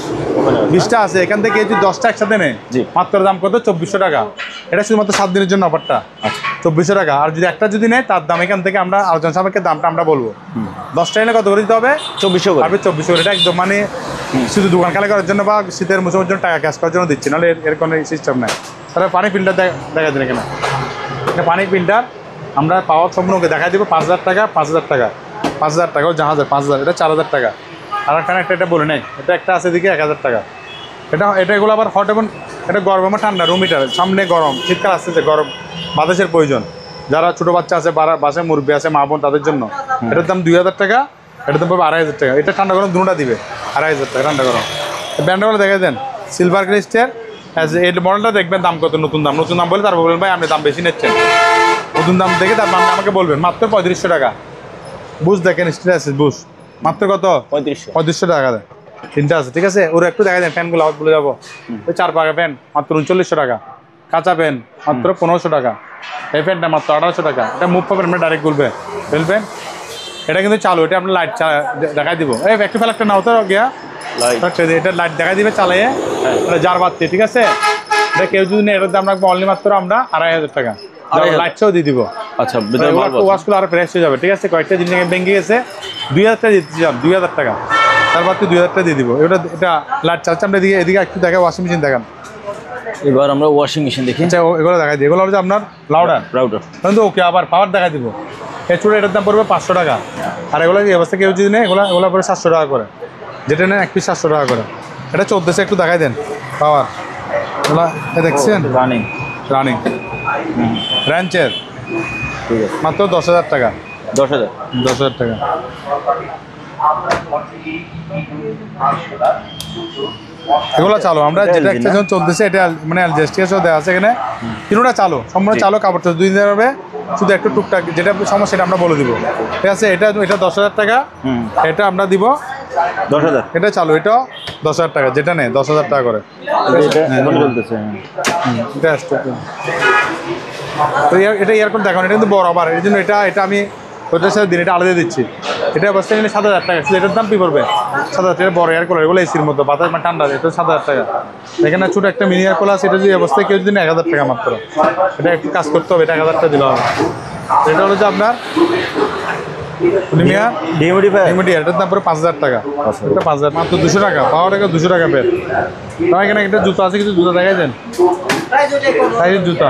20টা আছে। এখান থেকে যদি 10টা একসাথে নেই, মাত্র দাম কত? 2400 টাকা। এটা শুধুমাত্র 7 দিনের জন্য অফারটা, 2400 টাকা। আর যদি একটা যদি নেয়, তার দাম এখান থেকে আমরা আলোচনা সাপেক্ষে দামটা আমরা বলবো। 10টা এনে কত করে দিতে হবে? 2400 করে। 2400 করে। এটা একদম মানে শুধু দোকান খালি করার জন্য বা শীতের মৌসুমের জন্য টাকা ক্যাশ করার জন্য দিচ্ছি, নাহলে এর কোনো সিস্টেম নাই। তাহলে পানি ফিল্টার দেখা দিন এখানে, এটা পানি ফিল্টার আমরা পাওয়ার সম্পূর্ণকে দেখা দিব 5000 টাকা, 5000 টাকা, 5000 টাকা, জাহাজের 5000, এটা 4000 টাকা। আর একটা বলে নেই, এটা একটা আছে দিকে 1000 টাকা। এটা এগুলো আবার হট এবং এটা গরম আমার ঠান্ডা রুম হিটার, সামনে গরম, শীতকাল আসতেছে, গরম বাতাসের প্রয়োজন, যারা ছোটো বাচ্চা আছে, বাসায় মুরব্বী আছে, মা বোন, তাদের জন্য। এটার দাম 2000 টাকা, এটার দাম পড়বে 2500 টাকা। এটা ঠান্ডা গরম দুটা দিবে 2500 টাকা ঠান্ডা গরম। ব্র্যান্ডগুলো দেখে দেন, সিলভার ক্রিস্টের এই মডেলটা দেখবেন দাম কত, নতুন দাম বলে তারপর বলবেন ভাই আপনি দাম বেশি নিচ্ছেন। নতুন দাম দেখে তারপর আপনি আমাকে বলবেন, মাত্র 3500 টাকা। বুঝ দেখেন, স্টিল আছে বুঝ, মাত্র কত? 3500 টাকা দেয়, 3টা আছে, ঠিক আছে। ওরা একটু দেখা দেন ফ্যানগুলো, আউট বলে যাবো, 4 পাকা ফ্যান মাত্র 3900 টাকা, কাঁচা ফ্যান মাত্র 1500 টাকা, এই ফ্যানটা মাত্র 1800 টাকা। এটা মুভ পাবেন, আমরা ডাইরেক্ট বলবেন ফেলবেন, এটা কিন্তু চালু, এটা আপনার লাইট দেখাই দিব। এই একটু ফেলা একটা নাও তো গিয়া, এটা লাইট দেখাই দিবে চালাইয়ে, যার বাড়তে, ঠিক আছে। এটা কেউ যদি নেই, এটার দাম রাখবো অনলি মাত্র আমরা 2500 টাকা, লাইটটাও দিয়ে দিব। আচ্ছা, ওয়াশগুলো আরো ফ্রেশ হয়ে যাবে, ঠিক আছে। কয়েকটা জিনিস ভেঙে গেছে, 2000 টাকা দিতে চান, 2000 টাকা, তারপর 2000 টাকা দিয়ে দিব। এটা লাইট চালছে। আমরা এদিকে একটু দেখা, ওয়াশিং মেশিন দেখান। এবার আমরা ওয়াশিং মেশিন দেখি। এগুলো দেখাই দিই, এগুলো হচ্ছে আপনার রাউটার কিন্তু ওকে, আবার পাওয়ার দেখাই দিব। এই চুড়ে এটার দাম পড়বে 500 টাকা। আর এগুলো এই অবস্থা কেউ যদি নেই, এগুলো পড়বে 700 টাকা করে, যেটা নেন 1 পিস 700 টাকা করে। এটা 1400, একটু দেখাই দেন পাওয়ার, এগুলো দেখছেন, রানিং র্যাঞ্চের, ঠিক আছে, মাত্র 10,000 টাকা। 10,000 টাকা। এগুলো চালু, আমরা যেটা এক্সটেনশন চলতেছে, এটা মানে এলজিএসটিএসও দেওয়া আছে এখানে, তিনটা চালু, সম্পূর্ণ চালু, কাপড় 2 দিন হবে, শুধু একটু টুকটাক যেটা সমস্যা সেটা আমরা বলে দিব, ঠিক আছে। এটা 10,000 টাকা, এটা আমরা দিব 10,000। এটা চালু, এটা 10,000 টাকা, যেটা নেই 10,000 টাকা করে। এটা এয়ারকন দেখানো, এটা কিন্তু বড়, আবার এই জন্য এটা আমি ওটার সাথে দিন এটা আলাদা দিচ্ছি। এটা অবস্থা নিলে 7,000 টাকা, এটার দাম কি করবে? 7,000 টাকা। বড় এয়ার কুলার, এগুলো এসির মতো, বাতাস মানে ঠান্ডা, এটা 7,000 টাকা। এখানে ছোটো একটা মিনি এয়ার কুলার আছে, এটা যদি অবস্থায় কেউ যদি 1,000 টাকা মাত্র। এটা একটু কাজ করতে হবে, এটা 1,000 টাকা দিলে হবে। এটা হলো যে আপনার প্রিমিয়ার ডিমিডিফায়ার ইমিডিয়েট এটার দাম পড়ে 5000 টাকা। এটা 5000 মাত্র 200 টাকা, পাওয়ার টাকা 200 টাকা পেয়ে। তোমার এখানে একটা জুতো আছে, কিছু জুতো দেখাই দেন, সাইজের জুতা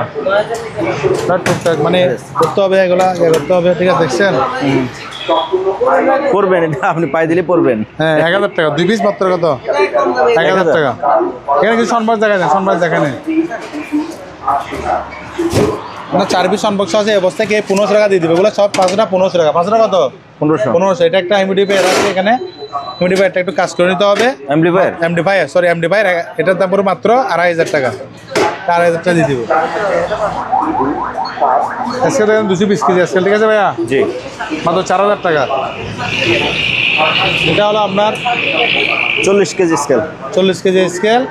টুকটাক মানে করতে হবে, এগুলা করতে হবে, ঠিক আছে দেখছেন। পড়বেন, এটা আপনি পায়ে দিলে পড়বেন। হ্যাঁ 1000 টাকা 2 পিস মাত্র, কত 1000 টাকা। এখানে কিছু সনবক্স দেখাই দেন, সনবক্স দেখাই নেই না, 4 পিস সনবক্স আছে এই অবস্থায়, কে 1500 টাকা দিয়ে দিবে। এগুলো সব 5টা 1500 টাকা, 5টা কত 1500। এটা একটা এমডিফায়ার আছে এখানে, এমডিফায়ারটা একটু কাজ করে নিতে হবে। এমডিফায়ার এটার দাম পুরো মাত্র 2500 টাকা, 2500 টাকা দিয়ে দিব। আজকে দেখেন 220 কেজি আজকে, ঠিক আছে ভাইয়া, জি মাত্র 4000 টাকা। এটা হলো আপনার 40 কেজি স্কেল, 40 কেজি স্কেল,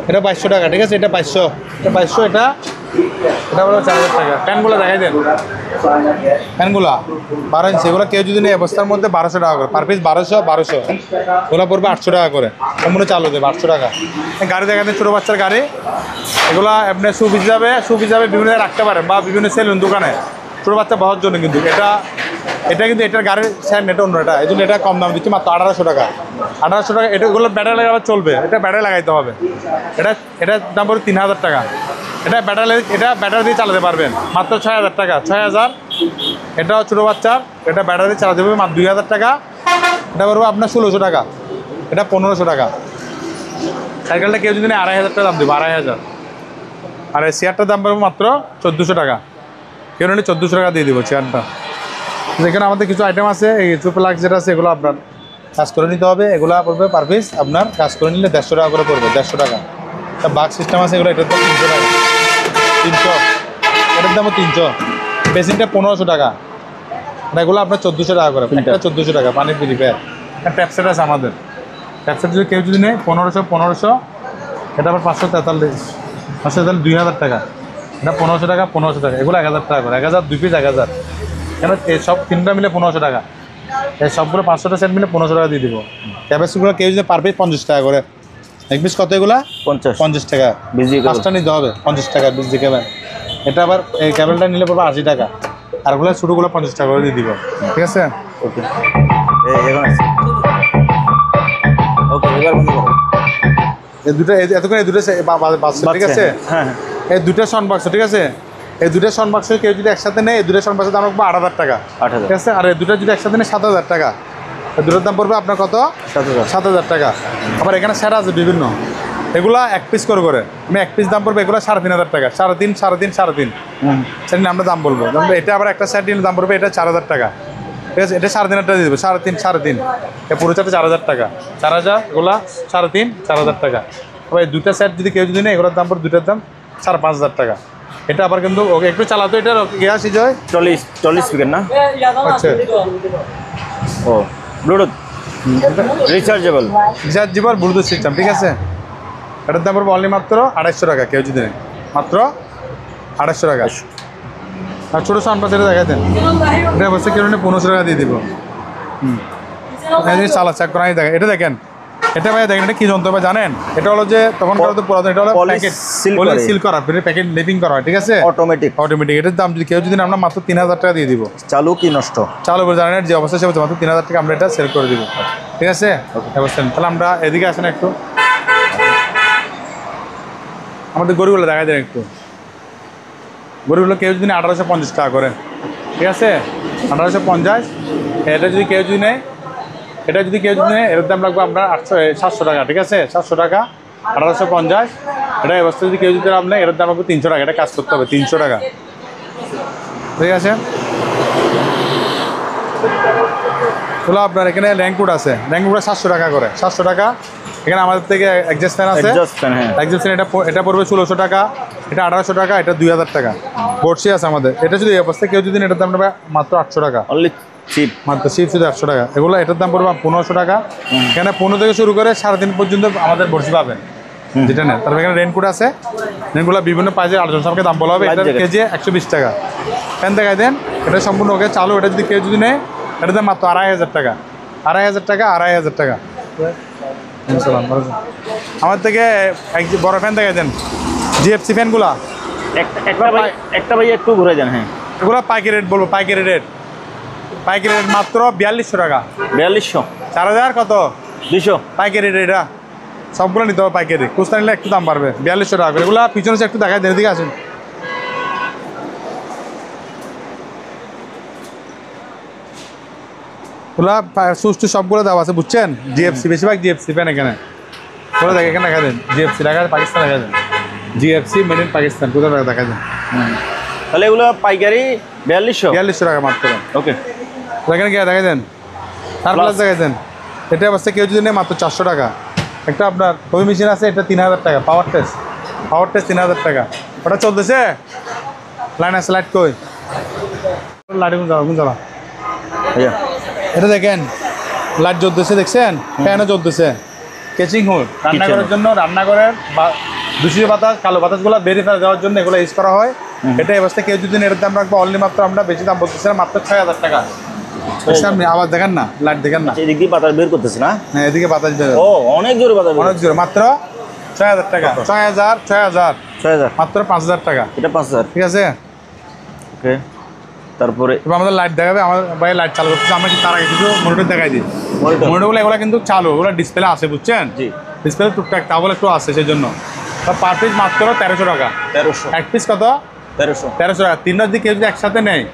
এটা 2200 টাকা, ঠিক আছে। এটা 2200 এটা হলো 4000 টাকা। প্যানগুলো দেখাই দেন, প্যানগুলা 12 ইঞ্চি, এগুলো কেউ যদি নেই অবস্থার মধ্যে 1200 টাকা করে পার পিস, 1200 ওগুলো পড়বে 800 টাকা করে, সম্পূর্ণ চালু দেবে 800 টাকা। গাড়ি দেখা দেন, ছোটো বাচ্চার গাড়ি, এগুলো আপনি সুপ হিসাবে বিভিন্ন জায়গায় রাখতে পারেন, বা বিভিন্ন সেলুন দোকানে ছোটো বাচ্চা বহার জন্য। কিন্তু এটা কিন্তু এটার গাড়ির স্যান্ড, এটা অন্য, এটা এই জন্য এটা কম দাম দিচ্ছে, মাত্র 1800 টাকা। 1800 টাকা। এগুলো ব্যাটারি লাগাবে চলবে, এটা ব্যাটারি লাগাইতে হবে। এটার দাম পড়বে 3000 টাকা। এটা ব্যাটারি দিয়ে চালাতে পারবেন, মাত্র 6000 টাকা, 6000। এটাও ছোটো বাচ্চার, এটা ব্যাটারি দিয়ে চালাতে পারবে মাত্র 2000 টাকা। এটা পড়বে আপনার 1600 টাকা, এটা 1500 টাকা। সাইকেলটা কেউ যদি 2500 টাকা দাম দেবো, 2500। আর এই চেয়ারটার দাম পড়বে মাত্র 1400 টাকা, কেউ নিলে 1400 টাকা দিয়ে দিব চেয়ারটা। যেখানে আমাদের কিছু আইটেম আছে, এই প্লাগ যেটা আছে, এগুলো আপনার কাজ করে নিতে হবে। এগুলো পড়বে পার পিস আপনার কাজ করে নিলে 150 টাকা করে পড়বে, 150 টাকা। বাক সিস্টেম আছে এগুলো, এটার দাম 300 টাকা, 300, এটার দামও 300। বেসিনটা 1500 টাকা, এগুলো আপনার 1400 টাকা করে, এটা 1400 টাকা। পানির পিরিফায়ার ট্যাপসেট আছে আমাদের, ট্যাপসেট যদি কেউ যদি নেয় 1500, এটা আবার 543, 2000 টাকা। এটা 1500 টাকা, 1500 টাকা। এগুলো 1000 টাকা করে, 1000 2 পিস 1000। কেন এই সব তিনটা মিলে 1500 টাকা, এই সবগুলো 500টা সেট মিলে 1500 টাকা দিয়ে দিব। ক্যাপাসিটিগুলো কেউ যদি পার পিস 50 টাকা করে, এক পিস কত এগুলা 50 টাকা, 5টা নিতে হবে 50 টাকা বিজি কেবল। এটা আবার এই কেবলটা নিলে পড়বে 80 টাকা, আর ওগুলো ছোটোগুলো 50 টাকা করে দিয়ে দিব, ঠিক আছে। ওকে, এবার বন্ধ করো। এই দুটো এতক্ষণ এই দুটো বাচ্চা, ঠিক আছে। হ্যাঁ, এই দুটো সাউন্ড বাক্স, ঠিক আছে। এই দুটো সাউন্ড বাক্স কেউ যদি একসাথে নেয়, এই দুটো সাউন্ড বাক্সের দাম রাখবো 8000 টাকা, 8000, ঠিক আছে। আর এই দুটো যদি একসাথে নেয় 7000 টাকা। এই দুটোর দাম পড়বে আপনার কত 7000 টাকা। আবার এখানে সেট আছে বিভিন্ন, এগুলা 1 পিস করে আমি 1 পিস দাম পড়বে এগুলো 3500 টাকা, 3.5 সেট নিয়ে আমরা দাম বলবো। এটা আবার একটা সেট নিলে দাম পড়বে এটা 4000 টাকা, ঠিক আছে। এটা 3500 টাকা দিয়ে দেবে, 3.5 এটা পুরো চারটে 4000 টাকা, 4000, এগুলা 4000 টাকা। আবার এই দুটা সেট যদি কেউ যদি নেয়, এগুলোর দাম পড়বে দুটার দাম 5500 টাকা। এটা আবার কিন্তু ওকে একটু চালাতো, এটা গ্যাস জয় 40 স্পিকার না, আচ্ছা। ও ব্লুটুথ রিচার্জেবল ব্লুটুথ সিস্টেম, ঠিক আছে। এটার দাম পড়বে অনলি মাত্র 250 টাকা, কেউ যদি নেয় মাত্র 250 টাকা। আর ছোটো সাউন্ড বাস এটা দেখাতেন, এটা অবশ্যই কেউ নিয়ে 1500 টাকা দিয়ে দিব। চালা চেক করা দেখেন, এটা দেখেন, এটা ভাই দেখেন, এটা কি যন্ত্র ভাই জানেন? এটা হলো যে তখন তো পুরাতন, এটা হলো প্যাকেট সিল করা, প্যাকেট লেপিং করা হয়, ঠিক আছে, অটোমেটিক। এটার দাম যদি কেউ যদি আমরা মাত্র 3000 টাকা দিয়ে দিব। চালু কি নষ্ট? চালু করে জানেন যে অবস্থা সে মাত্র 3000 টাকা আমরা এটা সেল করে দিব, ঠিক আছে। অবশ্যই তাহলে আমরা এদিকে আসেন একটু, আমাদের গরুগুলো দেখা দেন একটু। গরুগুলো কেউ যদি 1850 টাকা করে, ঠিক আছে, 1850। এটা যদি কেউ যদি নেয়, এটার দাম লাগবে আপনার 700 টাকা, ঠিক আছে, 700 টাকা, 1850। এটা অবস্থা যদি কেউ যদি আপনার এটার দাম লাগবে 300 টাকা, এটা কাজ করতে হবে 300 টাকা, ঠিক আছে। তাহলে আপনার এখানে র্যাঙ্কুড আছে, র্যাঙ্কুড 700 টাকা করে, 700 টাকা। এখানে আমাদের থেকে এক্সজস্ট ফ্যান আছে, এক্সজস্ট ফ্যান, এটা পড়বে 1600 টাকা, এটা 1800 টাকা, এটা 2000 টাকা। বর্ষি আছে আমাদের, এটা যদি এই অবস্থায় কেউ যদি এটার দাম নেবে মাত্র 800 টাকা, চিপ, মাত্র চিপ শুধু 800 টাকা। এগুলো এটার দাম পড়বে 1500 টাকা। এখানে 15 থেকে শুরু করে 3.5 পর্যন্ত আমাদের বর্ষি পাবেন, যেটা নেন। তারপর এখানে রেনকোট আছে, রেনগুলো বিভিন্ন প্রাইজের আলোচনা সাপেক্ষে দাম বলা হবে। এটার কেজি 120 টাকা। ফ্যান দেখাই দেন, এটা সম্পূর্ণ ওকে চালু। এটা যদি কেউ যদি নেয়, এটার দাম মাত্র 2500 টাকা, 2500 টাকা, 2500 টাকা। আমার থেকে এক বড় ফ্যান দেখাই দেন, জিএফসি ফ্যানগুলা একটা ভাই একটু ঘুরে যান। হ্যাঁ, এগুলো পাইকারি রেট বলবো, পাইকারি রেট মাত্র 4200 টাকা। 4200, 4000 কত 200 পাইকারি রেট। এটা সবগুলো নিতে হবে পাইকারি, খুচরা নিলে একটু দাম বাড়বে। 4200 টাকা করে। এগুলো পিছনে একটু দেখাই দেন, এদিকে আসেন। ওগুলা সুস্থ সবগুলো দেওয়া আছে, বুঝছেন? জিএফসি, বেশিরভাগ জিএফসি প্যান এখানে। ওগুলো দেখে এখানে দেখা দেন, জিএফসি দেখা যায়, পাকিস্তান দেখা যায়, জিএফসি মেড ইন পাকিস্তান, কোথাও দেখা যায়। তাহলে এগুলো পাইকারি 4200 টাকা মাত্র। ওকে, এখানে গিয়ে দেখা দেন, সারপ্লাস দেখা দেন। এটা অবস্থা কেউ যদি নেয় মাত্র 400 টাকা। একটা আপনার ওই মেশিন আছে, এটা 3000 টাকা। পাওয়ার টেস্ট 3000 টাকা। ওটা চলতেছে, লাইন আছে, লাইট কই, লাইট গুণ জ্বালা। এটা দেখেন লাইট জ্বলতেছে, দেখছেন? ফ্যানও জ্বলতেছে। কেচিং হোল রান্নাঘরের জন্য, রান্নাঘরের দূষিত বাতাস, কালো বাতাসগুলো বেরিয়ে ফেলে দেওয়ার জন্য এগুলো ইউজ করা হয়। এটা এই অবস্থায় কেউ যদি এর দাম রাখবো অনলি মাত্র, আমরা বেশি দাম বলতেছিলাম, মাত্র 6000 টাকা। আপনি আবার দেখেন না, লাইট দেখেন না, এদিক দিয়ে বাতাস বের করতেছে না? হ্যাঁ, এদিকে বাতাস বের, ও অনেক জোরে বাতাস, অনেক জোরে। মাত্র 6000 টাকা। 6000 মাত্র 5000 টাকা। এটা 5000, ঠিক আছে। ওকে, তারপরে এবার আমাদের লাইট দেখাবে, আমার ভাই লাইট চালু করতেছে। আমরা কি তার আগে কিছু মনিটর দেখাই দিই। মনিটরগুলো এগুলো কিন্তু চালু, ওগুলো ডিসপ্লে আছে, বুঝছেন? জি, ডিসপ্লে টুকটাক তাবল একটু আছে, সেই জন্য পার পিস মাত্র 1300 টাকা। 1300, এক পিস কত? 1300 টাকা। তিনটার দিকে যদি একসাথে নেয়,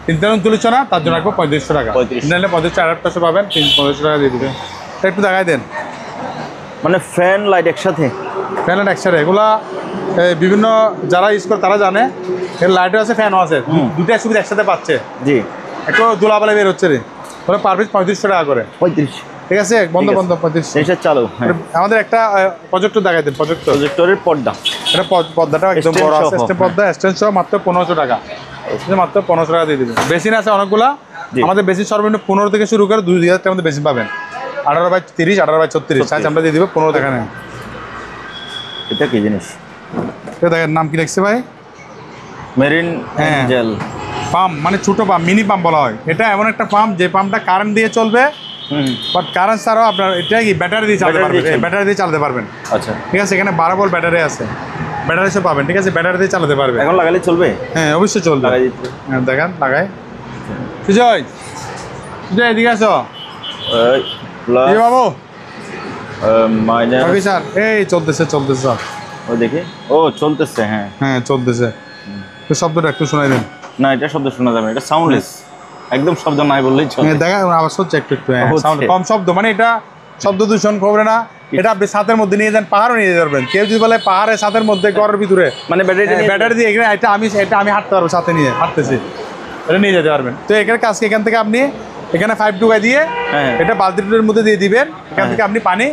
তিনটা তুলেছ না, তার জন্য রাখবো 3500 টাকা। 3500 নিলে 4500 পাবেন, 3500 টাকা দিয়ে দেবেন। একটু দেখাই দেন, মানে ফ্যান লাইট একসাথে, ফ্যান লাইট একসাথে। এগুলা বিভিন্ন যারা ইউজ করে তারা জানে, এর লাইটও আছে, ফ্যানও আছে, দুটাই সুবিধা একসাথে পাচ্ছে। জি, একটু দোলাপালা বের হচ্ছে রে, ওরা পার পিস 3500 টাকা করে। 35, ঠিক আছে, বন্ধ 3500। এটা চালু। হ্যাঁ, আমাদের একটা প্রজেক্টর দেখাই দেন, প্রজেক্টরের পর্দা, এটা পর্দাটা একদম বড় আছে, পর্দা স্ট্যান্ড সহ মাত্র 1500 টাকা। মাত্র 1500 টাকা দিয়ে দিবেন। বেসিন আছে অনেকগুলা, আমাদের বেসিন সর্বনিম্ন 15 থেকে শুরু করে 2000 টাকার মধ্যে বেসিন পাবেন। 18x30, 18x36 সাইজ আমরা দিয়ে দিব 15 টাকা নেন। এটা কি জিনিস? এটা দেখেন, নাম কি লিখছে ভাই? মেরিন এঞ্জেল পাম্প, মানে ছোট পাম্প, মিনি পাম্প বলা হয়। এটা এমন একটা পাম্প যে পাম্পটা কারেন্ট দিয়ে চলবে, বাট কারেন্ট ছাড়াও আপনার এটা কি ব্যাটারি দিয়ে চালাতে পারবেন। ব্যাটারি দিয়ে চালাতে পারবেন। আচ্ছা, ঠিক আছে, এখানে 12 ভোল্ট ব্যাটারি আছে, ব্যাটারি সব পাবেন। ঠিক আছে, ব্যাটারি দিয়ে চালাতে পারবে। এখন লাগালে চলবে? হ্যাঁ, অবশ্যই চলবে। লাগাই দিতে, হ্যাঁ, দেখেন লাগাই। সুজয়, সুজয় এদিকে আসো। এই বাবু, মাইনাস, স্যার এই চলতেছে স্যার। ও দেখি, ও চলতেছে। হ্যাঁ হ্যাঁ, চলতেছে। তো শব্দটা একটু শোনাই দেন। না, এটা শব্দ শোনা যাবে, এটা সাউন্ডলেস, একদম শব্দ নাই বললেই চলে। দেখা আওয়াজ হচ্ছে একটু সাউন্ড কম, শব্দ মানে এটা শব্দ দূষণ করবে না। এটা আপনি ছাদের মধ্যে নিয়ে যান, পাহাড়ও নিয়ে যেতে পারবেন। কেউ যদি বলে পাহাড়ের ছাদের মধ্যে, ঘরের ভিতরে, মানে ব্যাটারি দিয়ে এখানে এটা আমি হাঁটতে পারবো, সাথে নিয়ে হাঁটতেছি, এটা নিয়ে যেতে পারবেন। তো এখানে কাজকে এখান থেকে আপনি এখানে 5 ঢুকাই দিয়ে এটা বালতিটার মধ্যে দিয়ে দিবেন। এখান থেকে আপনি পানি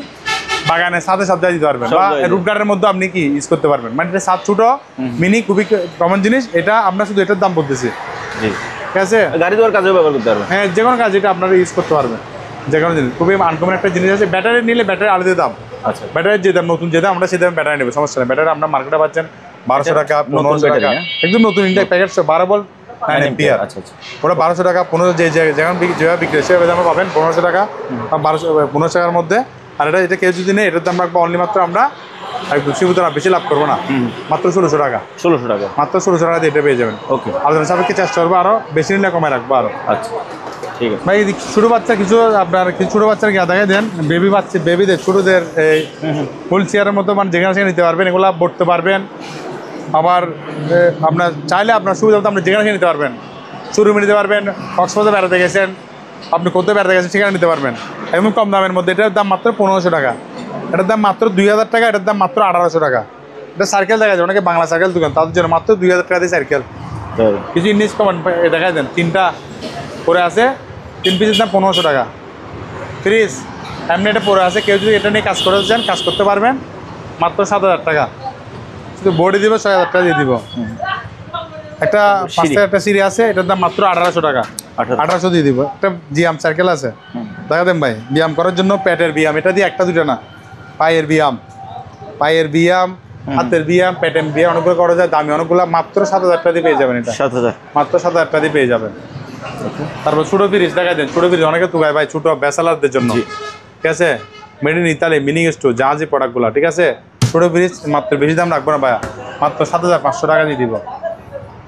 বাগানের সাথে সব জায়গায় দিতে পারবেন, বা রুট গার্ডের মধ্যে আপনি কি ইউজ করতে পারবেন। মানে এটা সাত ছোট মিনি, খুবই কমন জিনিস। এটা আমরা শুধু এটার দাম বলতেছি। ঠিক আছে, গাড়ি ধোয়ার কাজেও ব্যবহার করতে পারবেন। হ্যাঁ, যে কোনো কাজ এটা আপনারা ইউজ করতে পারবেন, যে কোনো জিনিস। খুবই আনকমন একটা জিনিস আছে। ব্যাটারি নিলে ব্যাটারি আলাদা দাম। আচ্ছা, ব্যাটারির যে দাম, নতুন যে দাম, আমরা সেই দাম ব্যাটারি নেবো, সমস্যা নেই। ব্যাটারি আপনার মার্কেটে পাচ্ছেন 1200 টাকা, 1500 টাকা, একদম নতুন ইন্ডিয়া প্যাকেট 12 ভোল্ট 9 এম্পিয়ার। আচ্ছা, ওটা 1200 টাকা, 15 যেমন যেভাবে বিক্রি সেভাবে দাম পাবেন 1500 টাকা বা 1500 টাকার মধ্যে। আর এটা কেউ যদি নেই, এটার দাম রাখবো অনলি মাত্র, আমরা একদম সীমিত না, বেশি লাভ করবো না, মাত্র 1600 টাকা। 1600 টাকা, মাত্র 1600 টাকা দিয়ে এটা পেয়ে যাবেন। ওকে, আলোচনা সাপেক্ষে চেষ্টা করবো, আরও বেশি নিলে কমায় রাখবো আরও। আচ্ছা, ঠিক আছে ভাই। ছোটো বাচ্চা কিছু আপনার কিছু ছোটো বাচ্চার কি দেখাই দেন, বেবিদের ছোটোদের এই ফুল চেয়ারের মতো, মানে যেখানে সেখানে নিতে পারবেন, এগুলো বসতে পারবেন। আবার আপনার চাইলে আপনার সুবিধা মতো আপনি যেখানে সেখানে নিতে পারবেন। শোরুমে নিতে পারবেন, কক্সবাজার বেড়াতে গেছেন, আপনি কোথাও বেড়াতে গেছেন, সেখানে নিতে পারবেন একদম কম দামের মধ্যে। এটার দাম মাত্র 1500 টাকা, এটার দাম মাত্র 2000 টাকা, এটার দাম মাত্র 1800 টাকা। এটা সার্কেল দেখা যায়, অনেকে বাংলা সার্কেল দোকান, তাদের জন্য মাত্র 2000 টাকা দিয়ে সার্কেল। কিছু ইংলিশ কমান দেখাই দেন, 3টা পরে আছে, 3 পিসের দাম 1500 টাকা। ফ্রিজ এমনি এটা পরে আছে, কেউ যদি এটা নিয়ে কাজ করতে চান, কাজ করতে পারবেন, মাত্র 7000 টাকা। শুধু বডি দিব 6000 টাকা দিয়ে দিব। একটা 5 একটা সিঁড়ি আছে, এটার দাম মাত্র 1800 টাকা, 1800 দিয়ে দিব। একটা ব্যায়াম সার্কেল আছে, দেখা দেন ভাই, ব্যায়াম করার জন্য পেটের ব্যায়াম, এটা দিয়ে একটা দুটো না, পায়ের ব্যায়াম, হাতের ব্যায়াম, পেটের ব্যায়াম, অনেকগুলো করা যায়, দামি অনেকগুলো, মাত্র 7000 টাকা দিয়ে পেয়ে যাবেন। এটা 7000, মাত্র 7000 টাকা দিয়ে পেয়ে যাবেন। তারপর ছোটো ফ্রিজ দেখা দেন, ছোটো ফ্রিজ অনেকে তুগায় ভাই, ছোটো ব্যাচেলারদের জন্য। ঠিক আছে, made in Italy, mini store, জাহাজি প্রোডাক্টগুলো। ঠিক আছে, ছোটো ফ্রিজ মাত্র বেশি দাম রাখবো না ভাইয়া, মাত্র 7,500 টাকা দিয়ে দিব।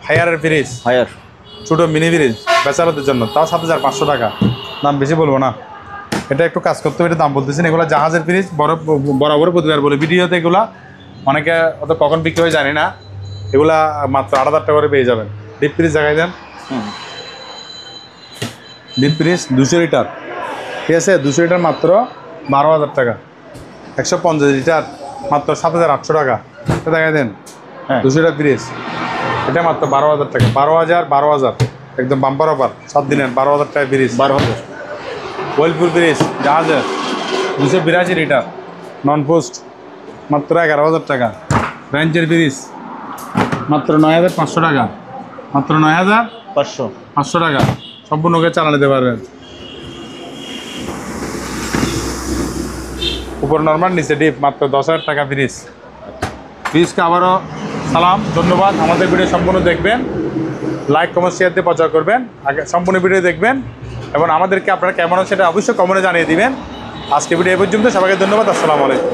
হায়ারের ফ্রিজ, হায়ার ছোটো মিনি ফ্রিজ বেচারদের জন্য, তাও 7,500 টাকা, দাম বেশি বলবো না। এটা একটু কাজ করতে হবে, এটা দাম বলতেছেন। এগুলো জাহাজের ফ্রিজ, বরাবর প্রতিবার বলে ভিডিওতে, এগুলা অনেকে অত কখন বিক্রি হয়ে জানি না, এগুলা মাত্র 8,000 টাকা করে পেয়ে যাবেন। ডিপ ফ্রিজ দেখাই দেন, ডিপ ফ্রিজ 200 লিটার, ঠিক আছে, 200 লিটার মাত্র 12,000 টাকা। 150 লিটার মাত্র 7,800 টাকা। এটা দেখাই দেন, 200 লিটার ফ্রিজ, এটা মাত্র 12,000 টাকা। 12,000 একদম বাম্পার অফার, 7 দিনের 12,000 টাকা ফ্রিজ। 12,000। ওয়েলপুল ফ্রিজ জাহাজের 282 লিটার নন পোস্ট, মাত্র 11,000 টাকা। রেঞ্জের ফ্রিজ মাত্র 9,500 টাকা, মাত্র 9,500 টাকা, সম্পূর্ণকে চালা নিতে পারবেন। উপর নর্মাল, নিচে ডিপ, মাত্র 10,000 টাকা ফ্রিজ। ফ্রিজকে আবারও সালাম, ধন্যবাদ। আমাদের ভিডিও সম্পূর্ণ দেখবেন, লাইক কমেন্ট শেয়ার দিয়ে প্রচার করবেন, আগে সম্পূর্ণ ভিডিও দেখবেন এবং আমাদেরকে আপনারা কেমন সেটা অবশ্যই কমেন্টে জানিয়ে দিবেন। আজকে ভিডিও এই পর্যন্ত, সবাইকে ধন্যবাদ, আসসালামু আলাইকুম।